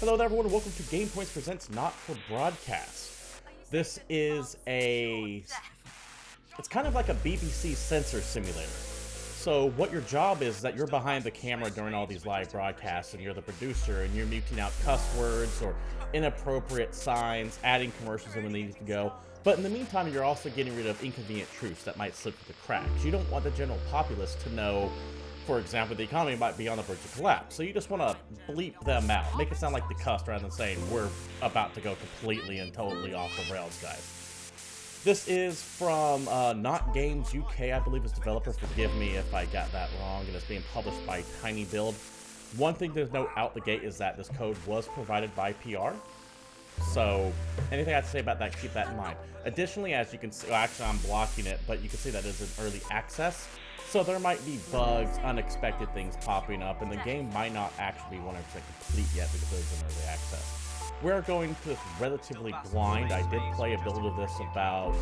Hello there everyone and welcome to GamePoints Presents Not for Broadcast. This is it's kind of like a BBC censor simulator. So what your job is that you're behind the camera during all these live broadcasts and you're the producer and you're muting out cuss words or inappropriate signs, adding commercials when they need to go. But in the meantime, you're also getting rid of inconvenient truths that might slip through the cracks. You don't want the general populace to know, for example, the economy might be on the verge of collapse. So you just want to bleep them out. Make it sound like the cuss rather than saying we're about to go completely and totally off the rails, guys. This is from Not Games UK, I believe is developer. Forgive me if I got that wrong. And it's being published by Tiny Build. One thing to note out the gate is that this code was provided by PR. So anything I have to say about that, keep that in mind. Additionally, as you can see, well, actually I'm blocking it, but you can see that it's in early access. So there might be bugs, unexpected things popping up, and the game might not actually be 100% complete yet because it is in early access. We're going to this relatively blind. I did play a build of this about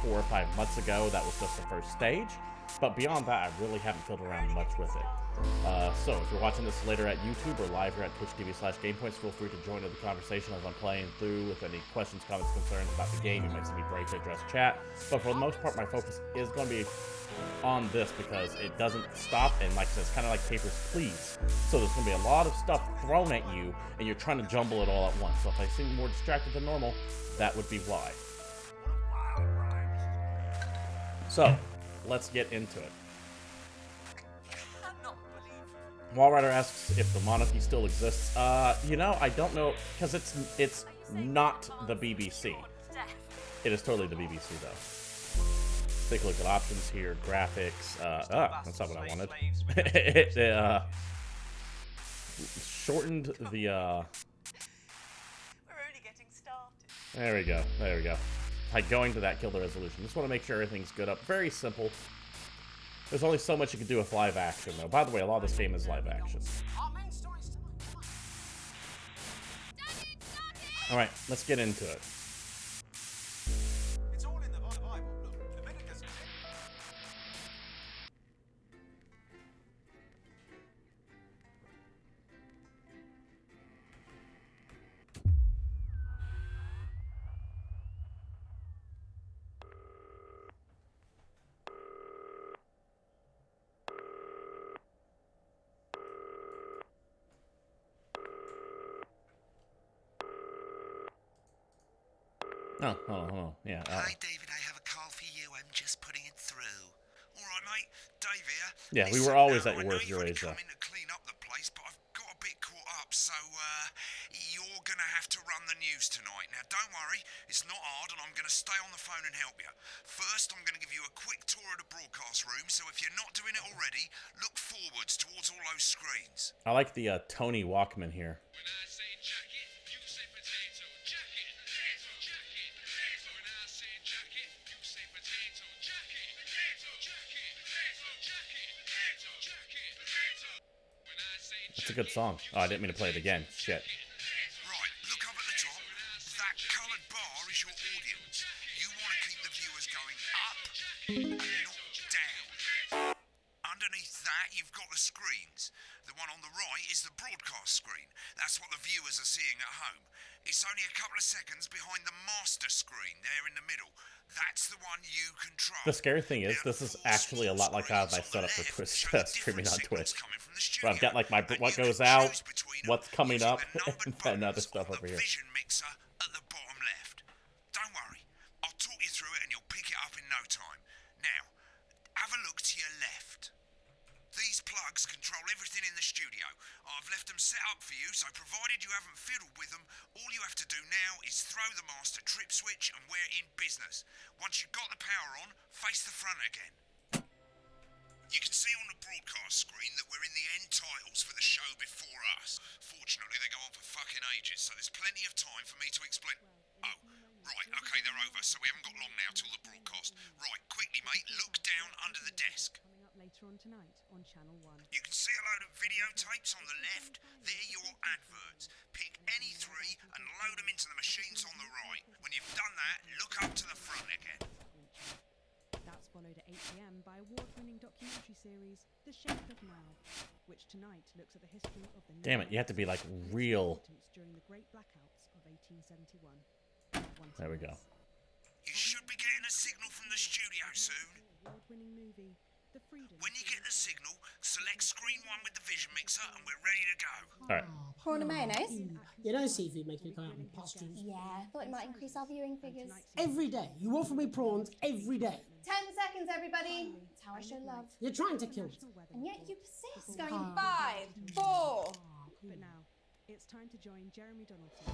4 or 5 months ago. That was just the first stage. But beyond that, I really haven't fiddled around much with it. So if you're watching this later at YouTube or live here at twitch.tv/GamePoints, feel free to join in the conversation as I'm playing through with any questions, comments, concerns about the game. You might see me break to address chat. But for the most part, my focus is going to be on this because it doesn't stop, and like I said, it's kind of like Papers, Please. So there's going to be a lot of stuff thrown at you, and you're trying to jumble it all at once. So if I seem more distracted than normal, that would be why. So, let's get into it. Wallrider asks if the monarchy still exists. You know, I don't know, because it's not the BBC. It is totally the BBC, though. Take a look at options here, graphics. That's not what I wanted. It shortened the. We're only getting started. There we go. There we go. Like going to that, kill the resolution. Just want to make sure everything's good up. Very simple. There's only so much you can do with live action, though. By the way, a lot of this game is live action. All right, let's get into it. Oh, hold on. Yeah. Hi, David. I have a call for you. I'm just putting it through. All right, mate. Dave here. Yeah, we Listen, were always at I work know your you've age, though. come in to clean up the place, but I've got a bit caught up, so you're gonna have to run the news tonight. Now, don't worry, it's not hard, and I'm gonna stay on the phone and help you. First, I'm gonna give you a quick tour of the broadcast room. So if you're not doing it already, look forwards towards all those screens. I like the Tony Walkman here. When I say jacket, you say potato. Jacket, potato, jacket, potato. When I say jacket, you say potato. Jacket, potato, jacket, potato, jacket, potato, jacket, potato. When I say jacket, It's a good song. Oh, I didn't mean to play it again. Shit. Right, look up at the top. That coloured bar is your audience. You want to keep the viewers going up, not down. Underneath that, you've got the screens. The one on the right is the broadcast screen. That's what the viewers are seeing at home. It's only a couple of seconds behind the master screen there in the middle. That's the one you control. The scary thing is, this is actually a lot like how I set up for Twitch, streaming on Twitch. Where I've got like my what goes out, what's coming up, and other stuff over here. Vision mixer at the bottom left. Don't worry, I'll talk you through it and you'll pick it up in no time. Now, have a look to your left. These plugs control everything in the studio. I've left them set up for you, so provided you haven't fiddled with them, all you have to do now is throw the master trip switch and we're in business. Once you've got the power on, face the front again. You can see on the broadcast screen that we're in the end titles for the show before us. Fortunately, they go on for fucking ages, so there's plenty of time for me to explain. Oh, right, okay, they're over, so we haven't got long now till the broadcast. Right, quickly, mate, look down under the desk. Later on tonight on Channel 1. You can see a load of videotapes on the left. They're your adverts. Pick any three and load them into the machines on the right. When you've done that, look up to the front again. That's followed at 8 p.m. by award-winning documentary series The Shape of Now, which tonight looks at the history of the Damn it, you have to be like real 1971. There we go. You should be getting a signal from the studio soon. Award-winning movie, The Freedom. When you get the signal, select screen 1 with the vision mixer and we're ready to go. Alright. Prawn and mayonnaise? You know seafood makes me come out in pustules. Yeah, thought it might increase our viewing figures. Every day. You offer me prawns every day. 10 seconds, everybody. That's how I show love. You're trying to kill me. And yet you persist. Going in 5, 4. But now, it's time to join Jeremy Donaldson.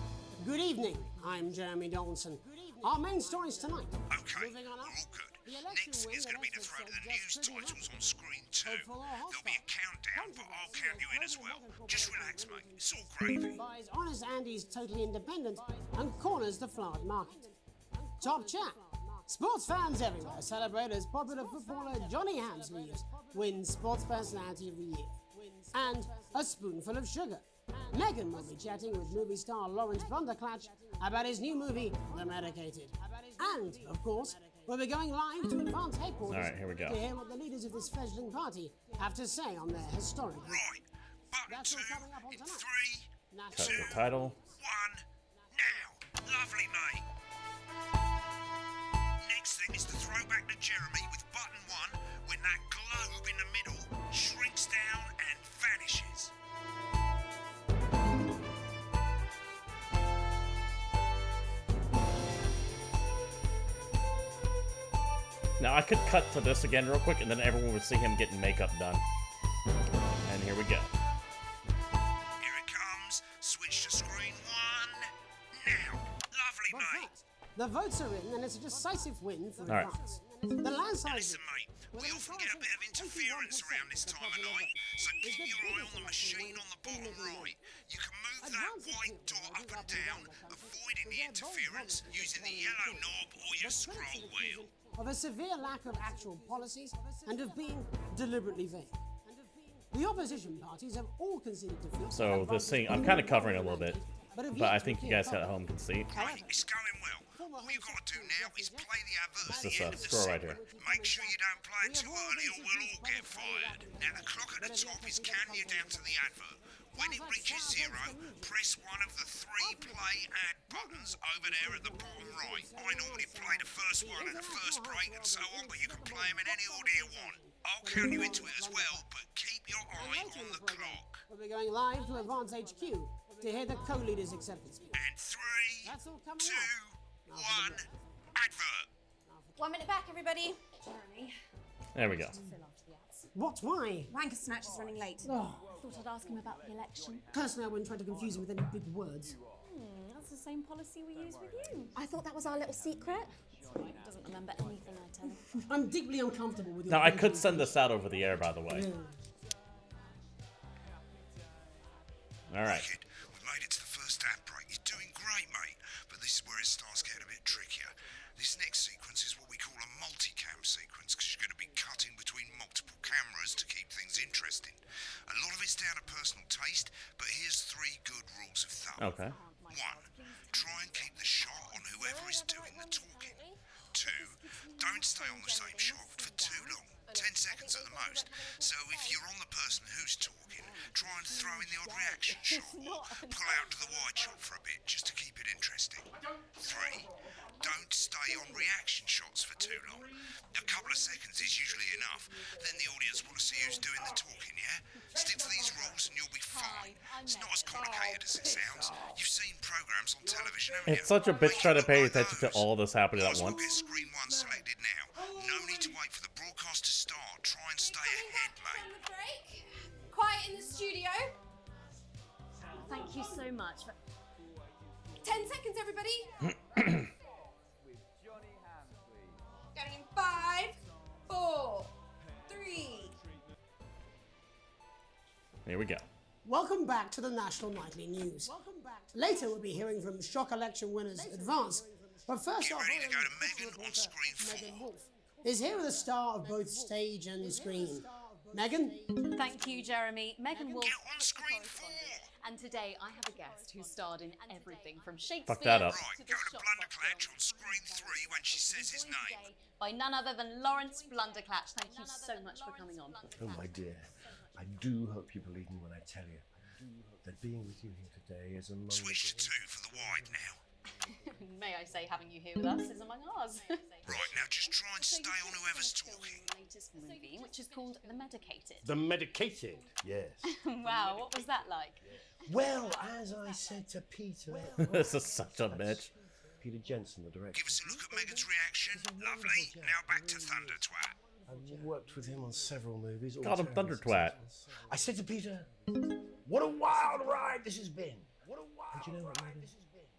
Good evening. I'm Jeremy Donaldson. Our main stories tonight. Okay, Moving on we're up. all good. The election Next win is going to be to that throw Essex the said news just pretty titles well. on screen 2. Hopeful or There'll be a hostile. countdown, but I'll count you in as well. Just relax, mate. It's all gravy. Buys Honest Andy's Totally Independent and corners the flowered market. Top chat. Sports fans everywhere celebrate as popular footballer Johnny Hamsleeves wins Sports Personality of the Year. And a spoonful of sugar. Megan will be chatting with movie star Lawrence Blunderclatch about his new movie, The Medicated. And, of course, we'll be going live to advance headquarters Alright, here we go. to hear what the leaders of this fledgling party have to say on their historic week. Right, button That's 2 all coming up on in tonight. 3, Cut 2, the title. 1, now. Lovely, mate. Next thing is to throw back to Jeremy with button 1 when that globe in the middle shrinks down and vanishes. Now I could cut to this again real quick and then everyone would see him getting makeup done. And here we go. Here it comes. Switch to screen 1, now. Lovely, But mate. first, the votes are in and it's a decisive win for All right. advance. The landslide. Listen, mate, we often get a bit of interference around this time of night, so keep your eye on the machine on the bottom right. You can move that white dot up and down, avoiding the interference using the yellow knob or your scroll wheel. Of a severe lack of actual policies and of being deliberately vague. The opposition parties have all conceded defeat. So this thing, I'm kind of covering it a little bit, but I think you guys at home can see. Right, it's going well. All you've got to do now is play the advert at This the end of the scroll right segment. here. Make sure you don't play it too early or we'll all get fired. Now the clock at the top is counting you down to the advert. When it reaches 0, press one of the 3 play ad buttons over there at the bottom right. I normally play the first one at the first break and so on, but you can play them in any order you want. I'll count you into it as well, but keep your eye on the clock. We'll be going live to Advance HQ to hear the co-leader's acceptance speech. And 3, That's all coming 2, up. 1, advert. 1 minute back, everybody. Jeremy, There we go. fill after the ads. What? Why? Wanker Snatch is running late. Oh, Thought I'd ask him about the election. personally, I wouldn't try to confuse him with any big words. That's the same policy we use with you. I thought that was our little secret. He doesn't remember anything I tell him. I'm deeply uncomfortable with your Now I could blatantly- send this out over the air, by the way. Yeah. All right. Kid, we made it to the first ad break. You're doing great, mate. But this is where it starts getting a bit trickier. This next sequence is what we call a multicam sequence, because you're going to be cutting between multiple cameras to keep things interesting. A lot of it's down to personal taste, but here's 3 good rules of thumb. Okay. 1. Try and keep the shot on whoever is doing the talking. 2. Don't stay on the same shot for too long. 10 seconds at the most. So if you're on the person who's talking, try and throw in the odd reaction shot or pull out to the wide shot for a bit just to keep it interesting. 3. Don't stay on reaction shots for too long. A couple of seconds is usually enough. Then the audience want to see who's doing the talking, yeah? Stick to these rules and you'll be fine. It's not as complicated as it sounds. You've seen programs on television, haven't you? It's such a bitch trying to pay Like attention to those. all this happening Might at as well once. get screen 1 selected now. No need to wait for the broadcast to start. Try and stay ahead, mate. Break. Quiet in the studio. Thank you so much. 10 seconds, everybody. Going in 5, 4, 3. Here we go. Welcome back to the National Nightly News. Later, we'll be hearing from shock election winners Advance. But first Get off, ready to go to national Megan on reporter screen 4. Megan Wolf is here with a star of both stage and screen. Megan? Thank you, Jeremy. Megan Wolf. Get on screen 4. And today I have a guest who starred in everything from Shakespeare Fuck that up. Right, to go the to Shopbox Blunderclatch films. on screen 3 when she says his Joined name. today by none other than Lawrence Blunderclatch. Thank you so much for coming on. Oh, my dear, I do hope you believe me when I tell you that being with you here today is a moment. Switch to 2 for the wide now. May I say, having you here with us is among ours. Right, now just try and stay on whoever's talking. The latest movie, which is called The Medicated. The medicated, yes. Wow, what was that like? Well, as I said to Peter... This is such a bitch. Peter Jensen, the director. Give us a look at Megan's reaction. Lovely. Now back to Thunder Twat. I've worked with him on several movies. all Called him terribly Thunder Twat. successful. I said to Peter, what a wild ride this has been. What a wild ride this has been.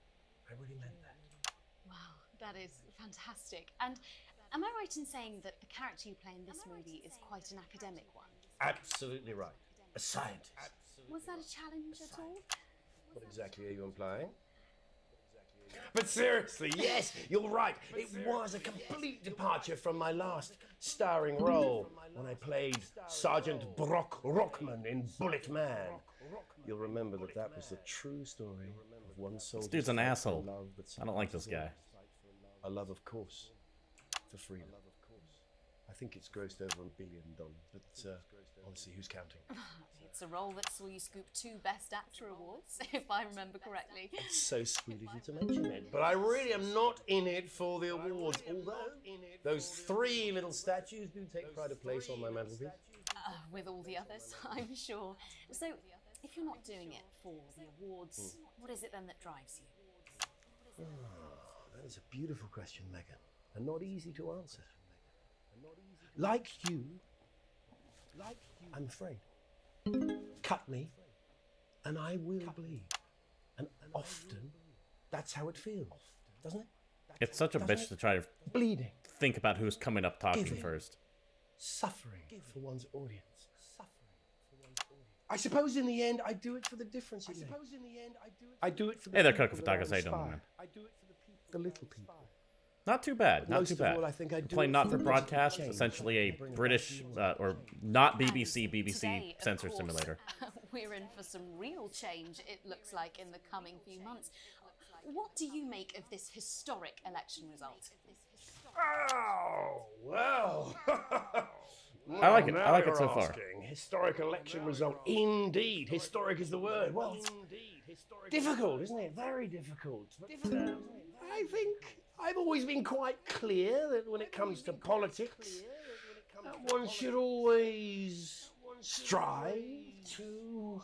I really meant that. Wow, that is fantastic. And am I right in saying that the character you play in this movie is quite an academic one? Absolutely right. A scientist. Was that a challenge at all? What exactly are you implying? But seriously, yes, you're right. It was a complete departure from my last starring role when I played Sergeant Brock Rockman in Bullet Man. You'll remember that that was the true story of one soldier. This dude's an asshole. love that I don't like this guy. A love, of course, for freedom. I think it's grossed over $1 billion, but honestly, who's counting? It's a role that saw you scoop 2 Best Actor awards, if I remember correctly. It's so sweet of you to mention it, but I really am not in it for the awards, although those 3 little statues do take pride of place on my mantelpiece. With all the others, I'm sure. So, if you're not doing it for the awards, what is it then that drives you? That is a beautiful question, Megan, and not easy to answer. Like you, I'm afraid. Cut me, and I will bleed. And often, that's how it feels, doesn't it? It's such a bitch to try to Bleeding, think about who's coming up talking Giving. first. suffering for one's audience. I suppose in the end, I do it for the difference it makes. I do it for the Hey there, people Coco that I Fatagas, how you doing, inspire. man? I do it for the people. The little people. Not too bad, not Most too of bad. all, I think I do Playing it not for for the broadcast, change. essentially a Bring it back British, to you. or not BBC, And BBC today, of censor course, simulator. We're in for some real change, it looks like, in the coming few months. What do you make of this historic election result? Oh, well. I like it. Now I like it you're so far. asking. Historic election result. Indeed. Historic is the word. Well, difficult, isn't it? Very difficult. But, I think I've always been quite clear that when it comes to politics, one should always strive to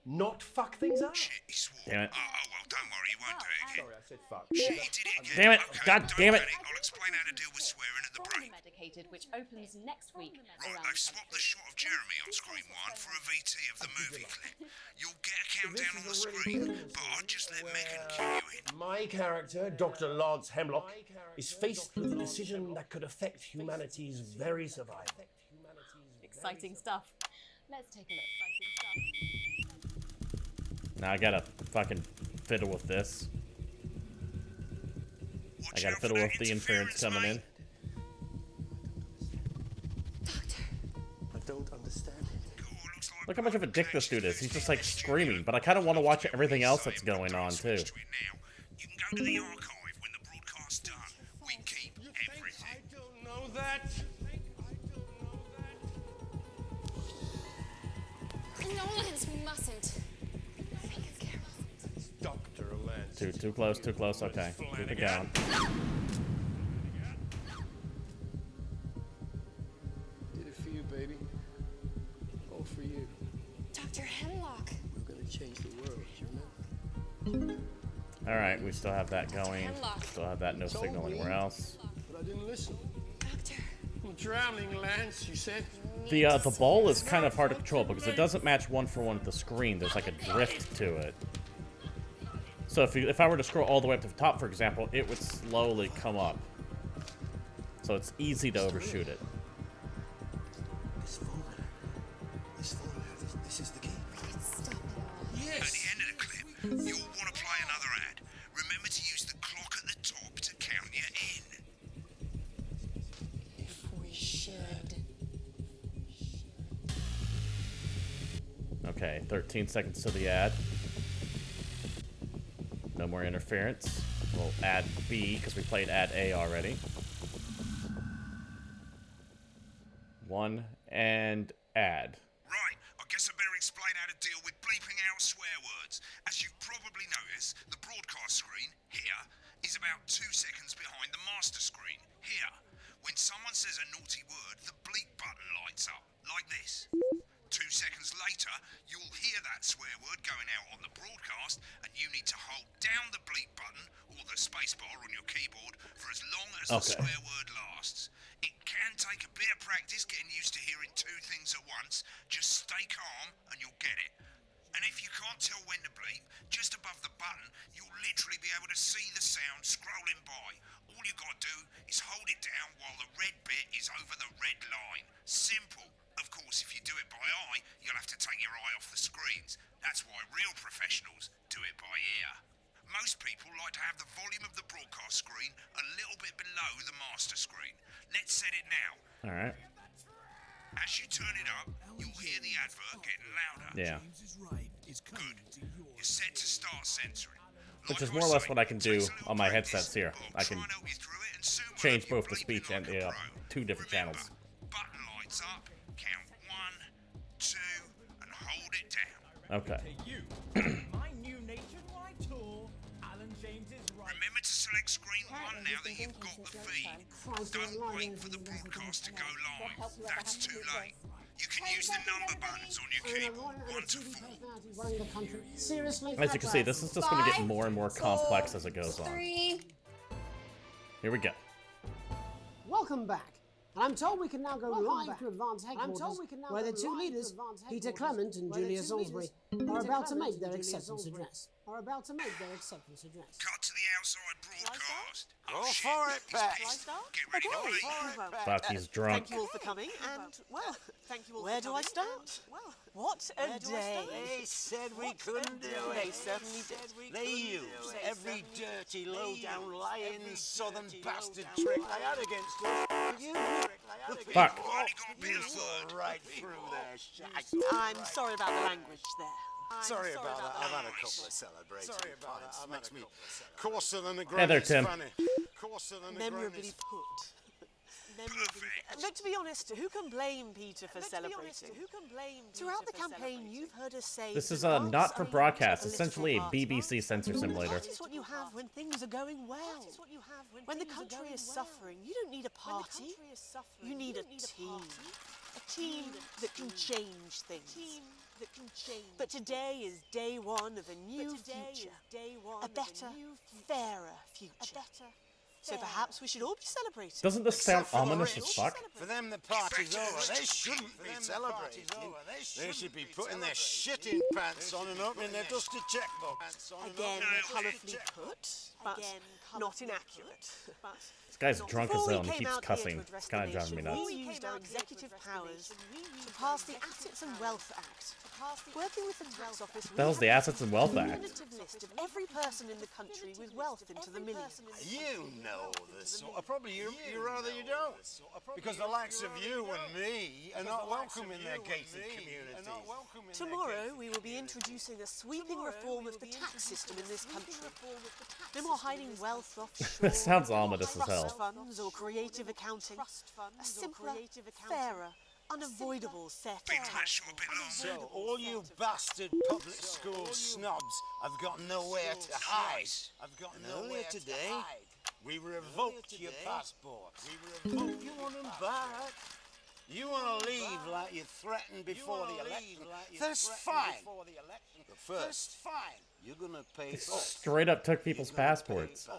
not fuck things up. Shit, he swore. Damn it. Oh, well, don't worry, he won't do it again. Sorry, I said fuck. Shit, he did it again. Damn it. Okay, God don't damn it. panic. I'll explain how to deal with swearing at the From break. The Medicated, which opens next week Right, around they've swapped the shot of Jeremy on screen 1 for a VT of the movie clip. You'll get a countdown on the screen, but I'll just let Megan cue you in. My character, Dr. Lance Hemlock, is faced with a decision that could affect humanity's very survival. Exciting stuff. Let's take a look. Now I gotta fucking fiddle with this. I Watch gotta out for fiddle that with the interference coming in. I don't understand it. Cool, looks like Look how much of a dick this dude is. He's just like screaming, but I kind of want to watch everything else that's going on too. Switch to it now. You can go to the archive when the broadcast's done. We keep everything. I don't know that. No, Lance, we mustn't. Megan's careful. Dr. Lance. Too close, too close. Okay, keep it going. Did it for you, baby. All for you. Dr. Hemlock. We're gonna change the world, you know? All right, we still have that going. Hemlock. Still have that no signal anywhere else. But I didn't listen. Doctor. I'm drowning, Lance, you said. The ball is kind of hard to control because it doesn't match one for one with the screen. There's like a drift to it. So if I were to scroll all the way up to the top, for example, it would slowly come up. So it's easy to overshoot it. This folder, this is the key. Stop it all. At the end of the clip, you'll want to play another ad. Remember to use the clock at the top to count you in. If we should. Okay, 13 seconds to the ad. No more interference. We'll add B because we played ad A already. 1 and add. Right, I guess I better explain how to deal with bleeping out swear words. As you've probably noticed, the broadcast screen, here, is about 2 seconds behind the master screen, here. When someone says a naughty word, the bleep button lights up, like this. 2 seconds later, you'll hear that swear word going out on the broadcast, and you need to hold down the bleep button, or the spacebar on your keyboard, for as long as the swear word lasts. It can take a bit of practice getting used to hearing 2 things at once. Just stay calm, and you'll get it. And if you can't tell when to bleep, just above the button, you'll literally be able to see the sound scrolling by. All you gotta do is hold it down while the red bit is over the red line. Simple. Of course, if you do it by eye, you'll have to take your eye off the screens. That's why real professionals do it by ear. Most people like to have the volume of the broadcast screen a little bit below the master screen. Let's set it now. All right. As you turn it up, you'll hear the advert getting louder. Yeah. Good. You're set to start censoring. Which is more or less what I can do on my headsets here. I can change both the speech and the 2 different channels. Button lights up, count 1, 2, and hold it down. Okay. My new nationwide tour, Alan James is right. Remember to select screen 1 now that you've got the feed. Don't wait for the broadcast to go live. That's too late. You can use the number buttons on your keyboard, 1 to 4. Seriously? As you can see, this is just going to get more and more complex as it goes on. 3. Here we go. Welcome back. And I'm told we can now go live to Advance Headquarters, where the 2 leaders, Peter Clement and Julia Salisbury, are about to make their acceptance address. Cut to the outside broadcast. Go for it, Pat. Get ready to leave. Fuck, he's drunk. Thank you all for coming, and, well, where do I start? What a day. They said we couldn't do it. They certainly did. They used every dirty, low-down, lying, southern bastard trick they had against us. You Fuck. You saw right through their shite. I'm sorry about the language there. Sorry about that. I've had a couple of celebrating pints. Makes me coarser than a Hey there, granny's Tim. fanny. Coarser than a Memorably granny's... put. But to be honest, who can blame Peter for celebrating? Throughout the campaign, you've heard us say This is advance not for are broadcast, a essentially a political party. BBC censor simulator. That is what you have when things are going well. When the country is suffering, you don't need a party. You need a team. A team that can change things. But today is day 1 of a new future. A better, fairer future. So perhaps we should all be celebrating. Doesn't this sound Except for the ominous as rich. fuck? For them, the party's over. They shouldn't be celebrating. They should be putting their shitting pants on and opening their dusty checkbook. Again, colourfully put, but not inaccurate. This guy's drunk as Before we hell and he came keeps out here cussing. to It's address kind of the driving me nation, nuts. We used our executive powers to pass the Assets and Wealth Act. Working with the tax office, The hell's the Assets and Wealth Act? definitive list of every person in the country with wealth into the millions. You know this sort of... Probably you rather you don't. Because the likes of you and me are not welcome in their gated communities. Tomorrow, we will be introducing a sweeping reform of the tax system in this country. No more hiding wealth offshore. That sounds ominous as trust hell. funds or creative accounting. A simpler, fairer, unavoidable set of tax. So all you bastard public school snobs have got nowhere to hide. And earlier today, we revoked your passport. We revoked. You want them back? You want to leave like you threatened before the election? That's fine. But first, you're gonna pay. Straight up took people's passports.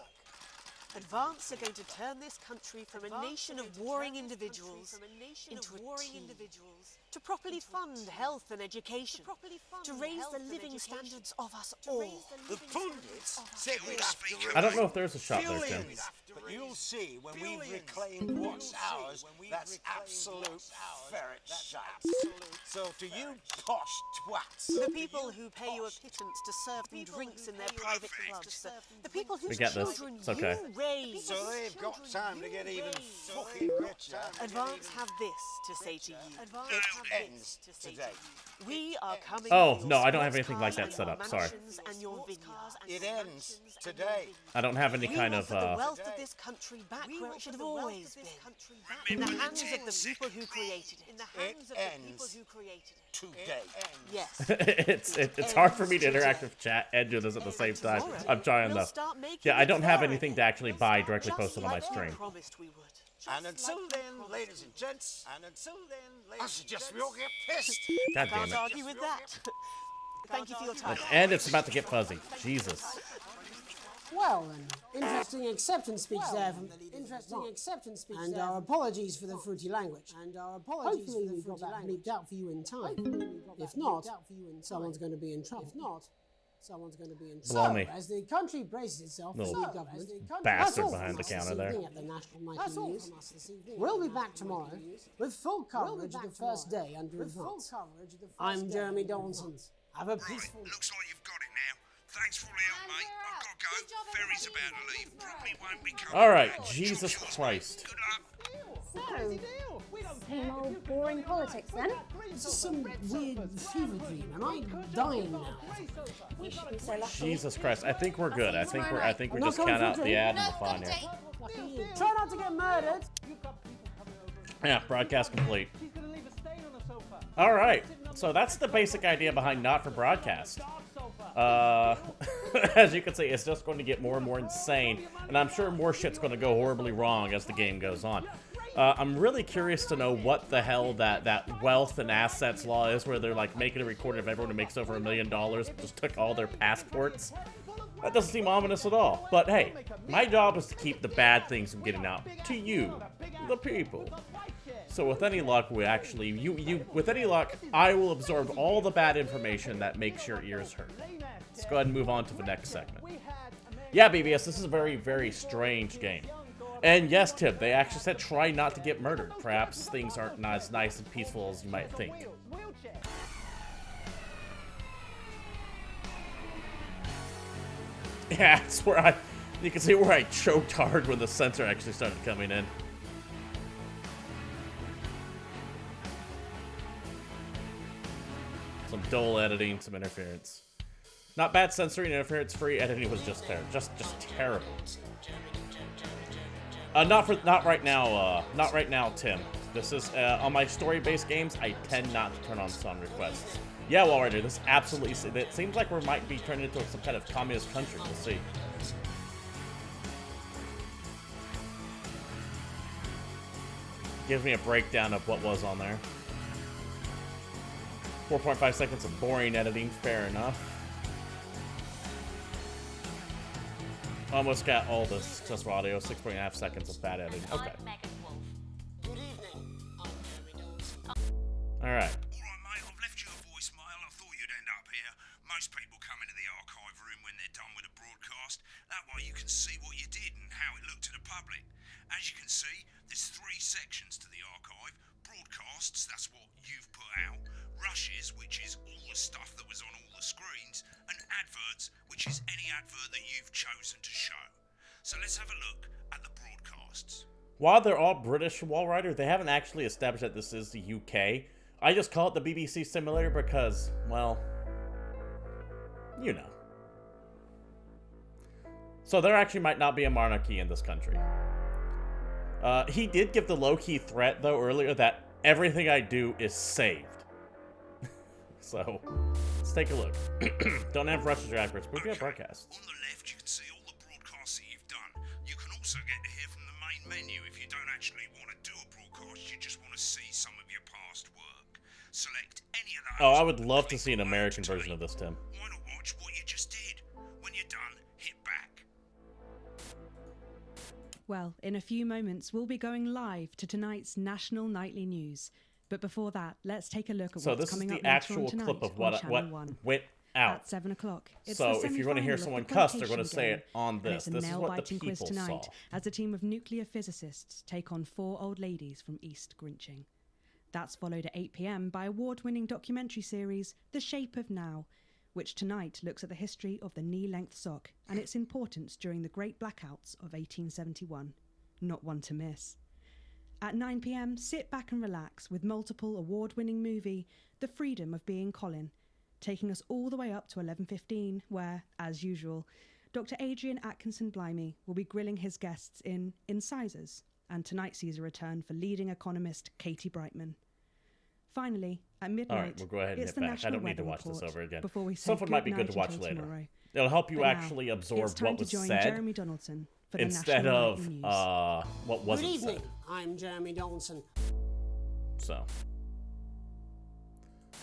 Advance are going to turn this country from a nation of warring individuals into a team. To properly fund health and education. To raise the living standards of us all. The pundits said we'd have to. I don't know if there's a shot there, Tim. But you'll see when we've reclaimed what's ours, that's absolute ferret shite. So to you posh twats. The people who pay you a pittance to serve them drinks in their private clubs. The people whose We get this. children It's okay. you raise. So they've got time to get even fucking richer. Advance have this to say to you. It ends today. We are coming. Oh, for your no, I don't have sports anything like cars that and set your up, sorry. mansions and your vineyards. It ends today. I don't have any We kind will of, put the wealth of this country back where it should have always been. In the hands of the people who created it. It ends today. Yes. it's hard for me to interact with chat and do this at the same time. I'm trying though. Yeah, I don't have anything to actually buy directly posted on my stream. Promised we would. And until then, ladies and gents, I suggest we all get pissed. God damn Can't it. argue with that. Thank you for your time. And it's about to get fuzzy. Jesus. Well, then, interesting acceptance speech there from and our apologies for the fruity language. Hopefully we got that bleeped out for you in time. If not, someone's going to be in trouble. Blimey. As the country braces itself for Little new government, bastard behind the counter there. at the National Nightly News. We'll be back tomorrow with full coverage of the first day under advance. I'm Jeremy Donaldson. Have a peaceful... Looks like you've got it now. Thanks for all the help, mate. I've got to go. Ferry's about to leave. Probably won't be coming. Alright, back. Jesus Chop yours, Christ. mate. Good luck. So, same old boring politics then? This is some weird fever dream. Am I dying now? You should be so lucky. Jesus Christ. I think we're good. I think we just count out the ad and the fun here. Try not to get murdered. Yeah, broadcast complete. Alright, so that's the basic idea behind Not for Broadcast. As you can see, it's just going to get more and more insane, and I'm sure more shit's going to go horribly wrong as the game goes on. I'm really curious to know what the hell that wealth and assets law is, where they're like making a record of everyone who makes over $1 million just took all their passports. That doesn't seem ominous at all. But hey, my job is to keep the bad things from getting out to you, the people. So with any luck, with any luck, I will absorb all the bad information that makes your ears hurt. Let's go ahead and move on to the next segment. Yeah, BBS, this is a very, very strange game. And yes, Tim, they actually said try not to get murdered. Perhaps things aren't not as nice and peaceful as you might think. Yeah, it's where you can see where I choked hard when the sensor actually started coming in. Some dull editing, some interference. Not bad censoring, interference-free editing was just terrible. Not right now, Tim. This is on my story-based games. I tend not to turn on sound requests. Yeah, Wallrider, this absolutely. It seems like we might be turning into some kind of communist country. We'll see. Gives me a breakdown of what was on there. 4.5 seconds of boring editing, fair enough. Almost got all the successful audio, 6.5 seconds of bad editing. Okay. Alright. Alright, mate, I've left you a voicemail. I thought you'd end up here. Most people come into the archive room when they're done with a broadcast. That way you can see what you did and how it looked to the public. As you can see, there's 3 sections to the archive. Broadcasts, that's what you've put out. Rushes, which is all the stuff that was on all the screens. And adverts, which is any advert that you've chosen to show. So let's have a look at the broadcasts. While they're all British, Wallrider, they haven't actually established that this is the UK. I just call it the BBC simulator because, well, you know. So there actually might not be a monarchy in this country. He did give the low-key threat, though, earlier that everything I do is saved. So, let's take a look. Don't have rushes or adverts, but we got broadcasts. On the left, you can see all the broadcasts that you've done. You can also get to hear from the main menu if you don't actually want to do a broadcast, you just want to see some of your past work. Select any of those. Oh, I would love to see an American version of this, Tim. Why not watch what you just did? When you're done, hit back. Well, in a few moments, we'll be going live to tonight's national nightly news. But before that, let's take a look at what's coming up later on tonight. So this is the actual clip of what went out. At 7 o'clock. So if you're going to hear someone cuss, they're going to say it on this. This is what the people saw. Tonight, as a team of nuclear physicists take on 4 old ladies from East Grinching. That's followed at 8 p.m. by award-winning documentary series The Shape of Now, which tonight looks at the history of the knee-length sock and its importance during the Great Blackouts of 1871. Not one to miss. At 9 p.m, sit back and relax with multiple award-winning movie The Freedom of Being Colin, taking us all the way up to 11:15, where, as usual, Dr. Adrian Atkinson Blimey will be grilling his guests in Incisors, and tonight sees a return for leading economist Katie Brightman. Finally, at midnight, All right, we'll go ahead and it's hit the back. I National don't need to Weather watch this Report over again. before we say Something might be good goodnight to watch until later. tomorrow. It'll help you But now, actually absorb it's time what to was join said Jeremy Donaldson for the instead National of Nightly News. what Good wasn't evening. said. I'm Jeremy Donaldson. So,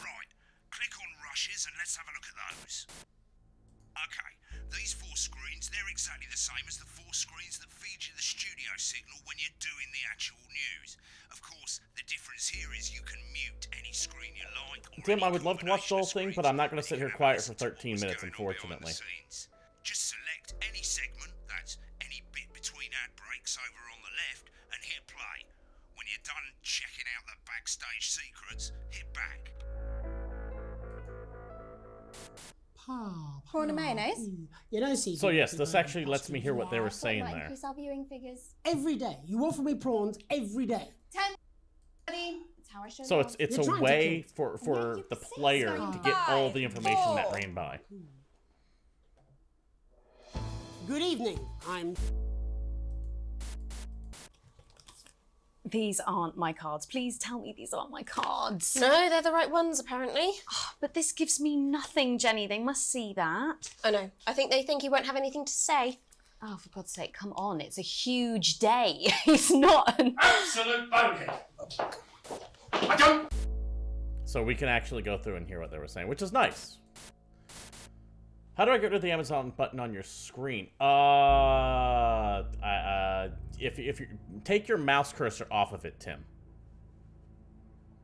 Right, click on rushes and let's have a look at those. Okay, these 4 screens, they're exactly the same as the 4 screens that feed you the studio signal when you're doing the actual news. Of course, the difference here is you can mute any screen you like. Or Tim, any I would love to watch the whole combination of thing, but I'm not going screens, to sit and you here can have a quiet for listen to 13 what's minutes, going on behind unfortunately. the scenes. Just select any segment, that's any bit between ad breaks over on the left, and hit play. When you're done checking out the backstage secrets, hit back. Prawn and mayonnaise? You know, see. So yes, this actually lets me hear what they were saying Might there. increase our viewing figures. Every day. You offer me prawns every day. 10, 30. That's how I show So love. it's You're a trying to way kill- for the player to get all the information that ran by. Good evening. I'm These aren't my cards. Please tell me these aren't my cards. No, they're the right ones, apparently. But this gives me nothing, Jenny. They must see that. Oh no, I think they think you won't have anything to say. Oh, for God's sake, come on. It's a huge day. It's not an... Absolute bonehead. I don't. So we can actually go through and hear what they were saying, which is nice. How do I get rid of the Amazon button on your screen? If you take your mouse cursor off of it, Tim.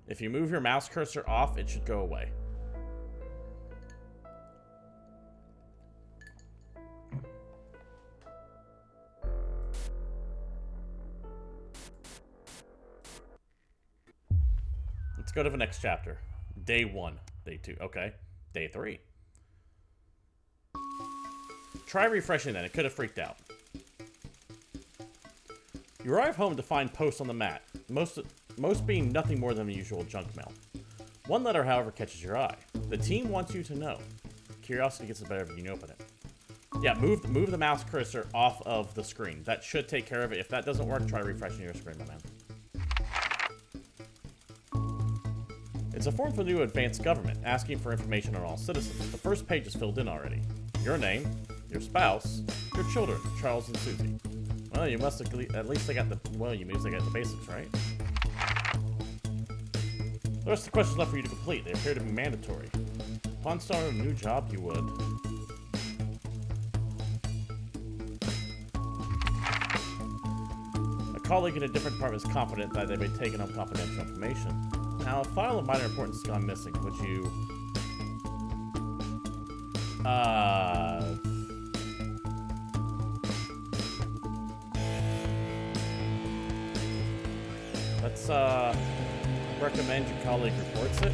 If you move your mouse cursor off, it should go away. Let's go to the next chapter. Day 1. Day 2. Okay. Day 3. Try refreshing that. It could have freaked out. You arrive home to find posts on the mat, most being nothing more than the usual junk mail. One letter, however, catches your eye. The team wants you to know. Curiosity gets the better of you, open it. Yeah, move the mouse cursor off of the screen. That should take care of it. If that doesn't work, try refreshing your screen, my man. It's a form for the new advanced government, asking for information on all citizens. The first page is filled in already. Your name, your spouse, your children, Charles and Susie. Well, you must have, at least they got the, well, you means they got the basics, right? The rest of the questions left for you to complete. They appear to be mandatory. Upon starting a new job, you would. A colleague in a different department is confident that they've been taking on confidential information. Now, a file of minor importance has gone missing. Would you... Let's, recommend your colleague reports it.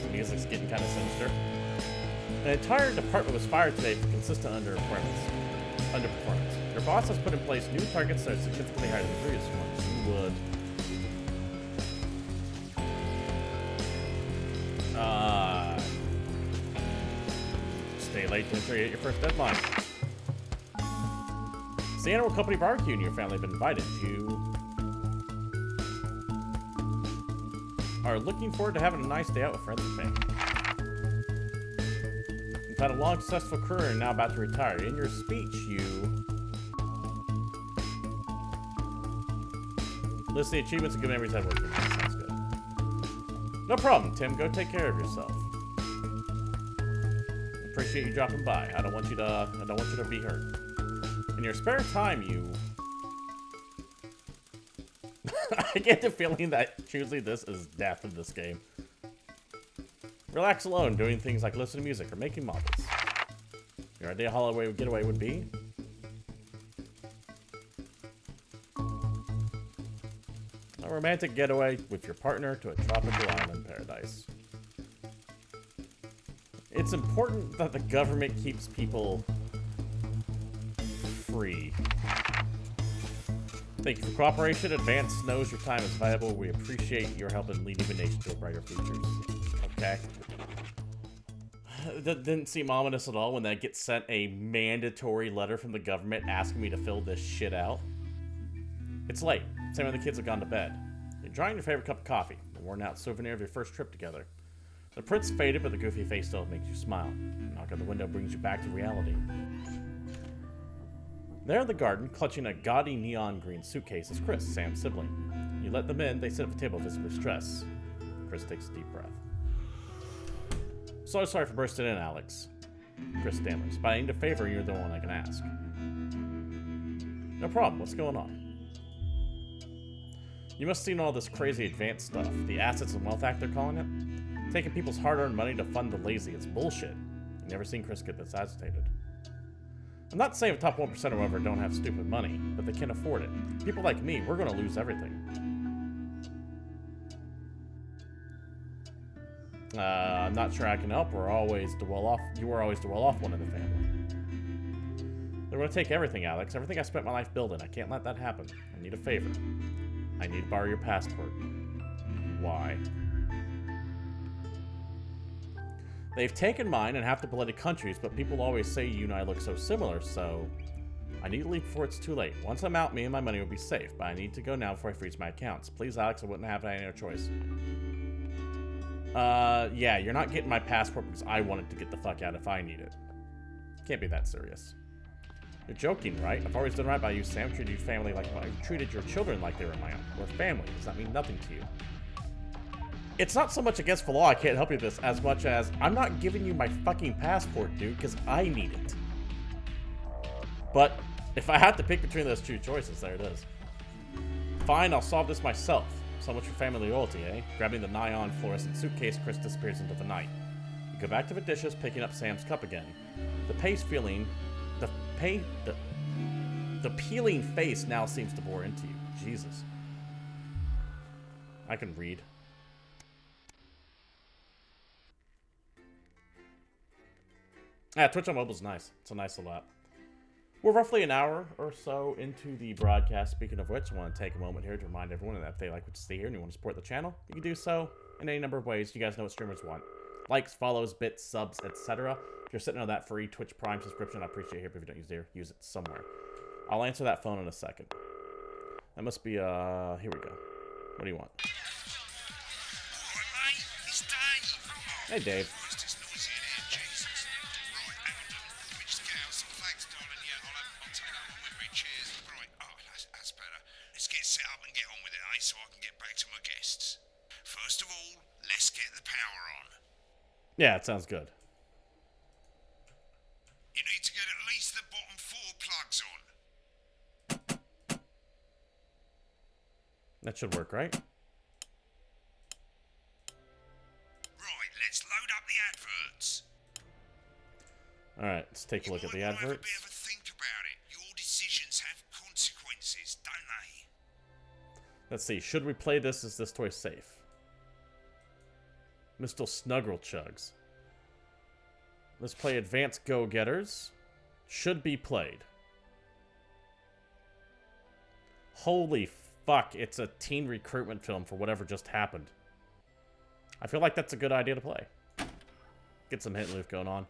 The music's getting kind of sinister. An entire department was fired today for consistent underperformance. Your boss has put in place new targets that are significantly higher than the previous ones. You would... stay late to ensure you hit your first deadline. It's the annual company barbecue and your family have been invited. You are looking forward to having a nice day out with friends and family. You've had a long, successful career and now about to retire. In your speech, you list the achievements and good memories I've worked with. Sounds good. No problem, Tim. Go take care of yourself. Appreciate you dropping by. I don't want you to be hurt. In your spare time, you I get the feeling that choosing this is death in this game. Relax alone, doing things like listening to music or making models. Your idea holiday getaway would be? A romantic getaway with your partner to a tropical island paradise. It's important that the government keeps people free. Thank you for cooperation. Advance knows your time is valuable. We appreciate your help in leading the nation to brighter futures. Okay. That didn't seem ominous at all when that gets sent a mandatory letter from the government asking me to fill this shit out. It's late. Same when the kids have gone to bed. You're drying your favorite cup of coffee. a worn-out souvenir of your first trip together. The print's faded, but the goofy face still makes you smile. A knock on the window brings you back to reality. There in the garden, clutching a gaudy neon green suitcase, is Chris, Sam's sibling. You let them in, they sit at the table visibly stressed. Chris takes a deep breath. So sorry for bursting in, Alex. Chris stammers, but I need a favor and you're the one I can ask. No problem, what's going on? You must have seen all this crazy advanced stuff. The Assets and Wealth Act, they're calling it. Taking people's hard-earned money to fund the lazy. It's bullshit. You've never seen Chris get this agitated. I'm not saying the top 1% or whatever don't have stupid money, but they can't afford it. People like me, we're gonna lose everything. I'm not sure I can help. You were always the well-off one in the family. They're gonna take everything, Alex. Everything I spent my life building. I can't let that happen. I need a favor. I need to borrow your passport. Why? They've taken mine in half the bloody countries, but people always say you and I look so similar, so I need to leave before it's too late. Once I'm out, me and my money will be safe, but I need to go now before I freeze my accounts. Please, Alex, I wouldn't have any other choice. Yeah, you're not getting my passport because I wanted to get the fuck out if I need it. Can't be that serious. You're joking, right? I've always done right by you, Sam. Treated your family like I've treated your children like they were my own. We're family. Does that mean nothing to you? It's not so much against the law I can't help you with this, as much as I'm not giving you my fucking passport, dude, because I need it. But if I had to pick between those two choices, there it is. Fine, I'll solve this myself. So much for family loyalty, eh? Grabbing the neon fluorescent suitcase, Chris disappears into the night. You go back to the dishes, picking up Sam's cup again. The peeling face now seems to bore into you. Jesus. I can read. Yeah, Twitch on mobile's nice. It's a nice little app. We're roughly an hour or so into the broadcast. Speaking of which, I want to take a moment here to remind everyone that if they like what you see here and you want to support the channel, you can do so in any number of ways. You guys know what streamers want. Likes, follows, bits, subs, etc. If you're sitting on that free Twitch Prime subscription, I appreciate it. If you don't use it here, use it somewhere. I'll answer that phone in a second. That must be, here we go. What do you want? Hey, Dave. Yeah, it sounds good. You need to get at least the bottom 4 plugs on. That should work, right? Right, let's load up the adverts. Alright, let's take a look at the adverts. Have a bit of a think about it. Your decisions have consequences, don't they? Let's see, should we play this? Is this toy safe? Mr. Snuggle Chugs. Let's play Advanced Go-Getters. Should be played. Holy fuck, it's a teen recruitment film for whatever just happened. I feel like that's a good idea to play. Get some hit and loop going on.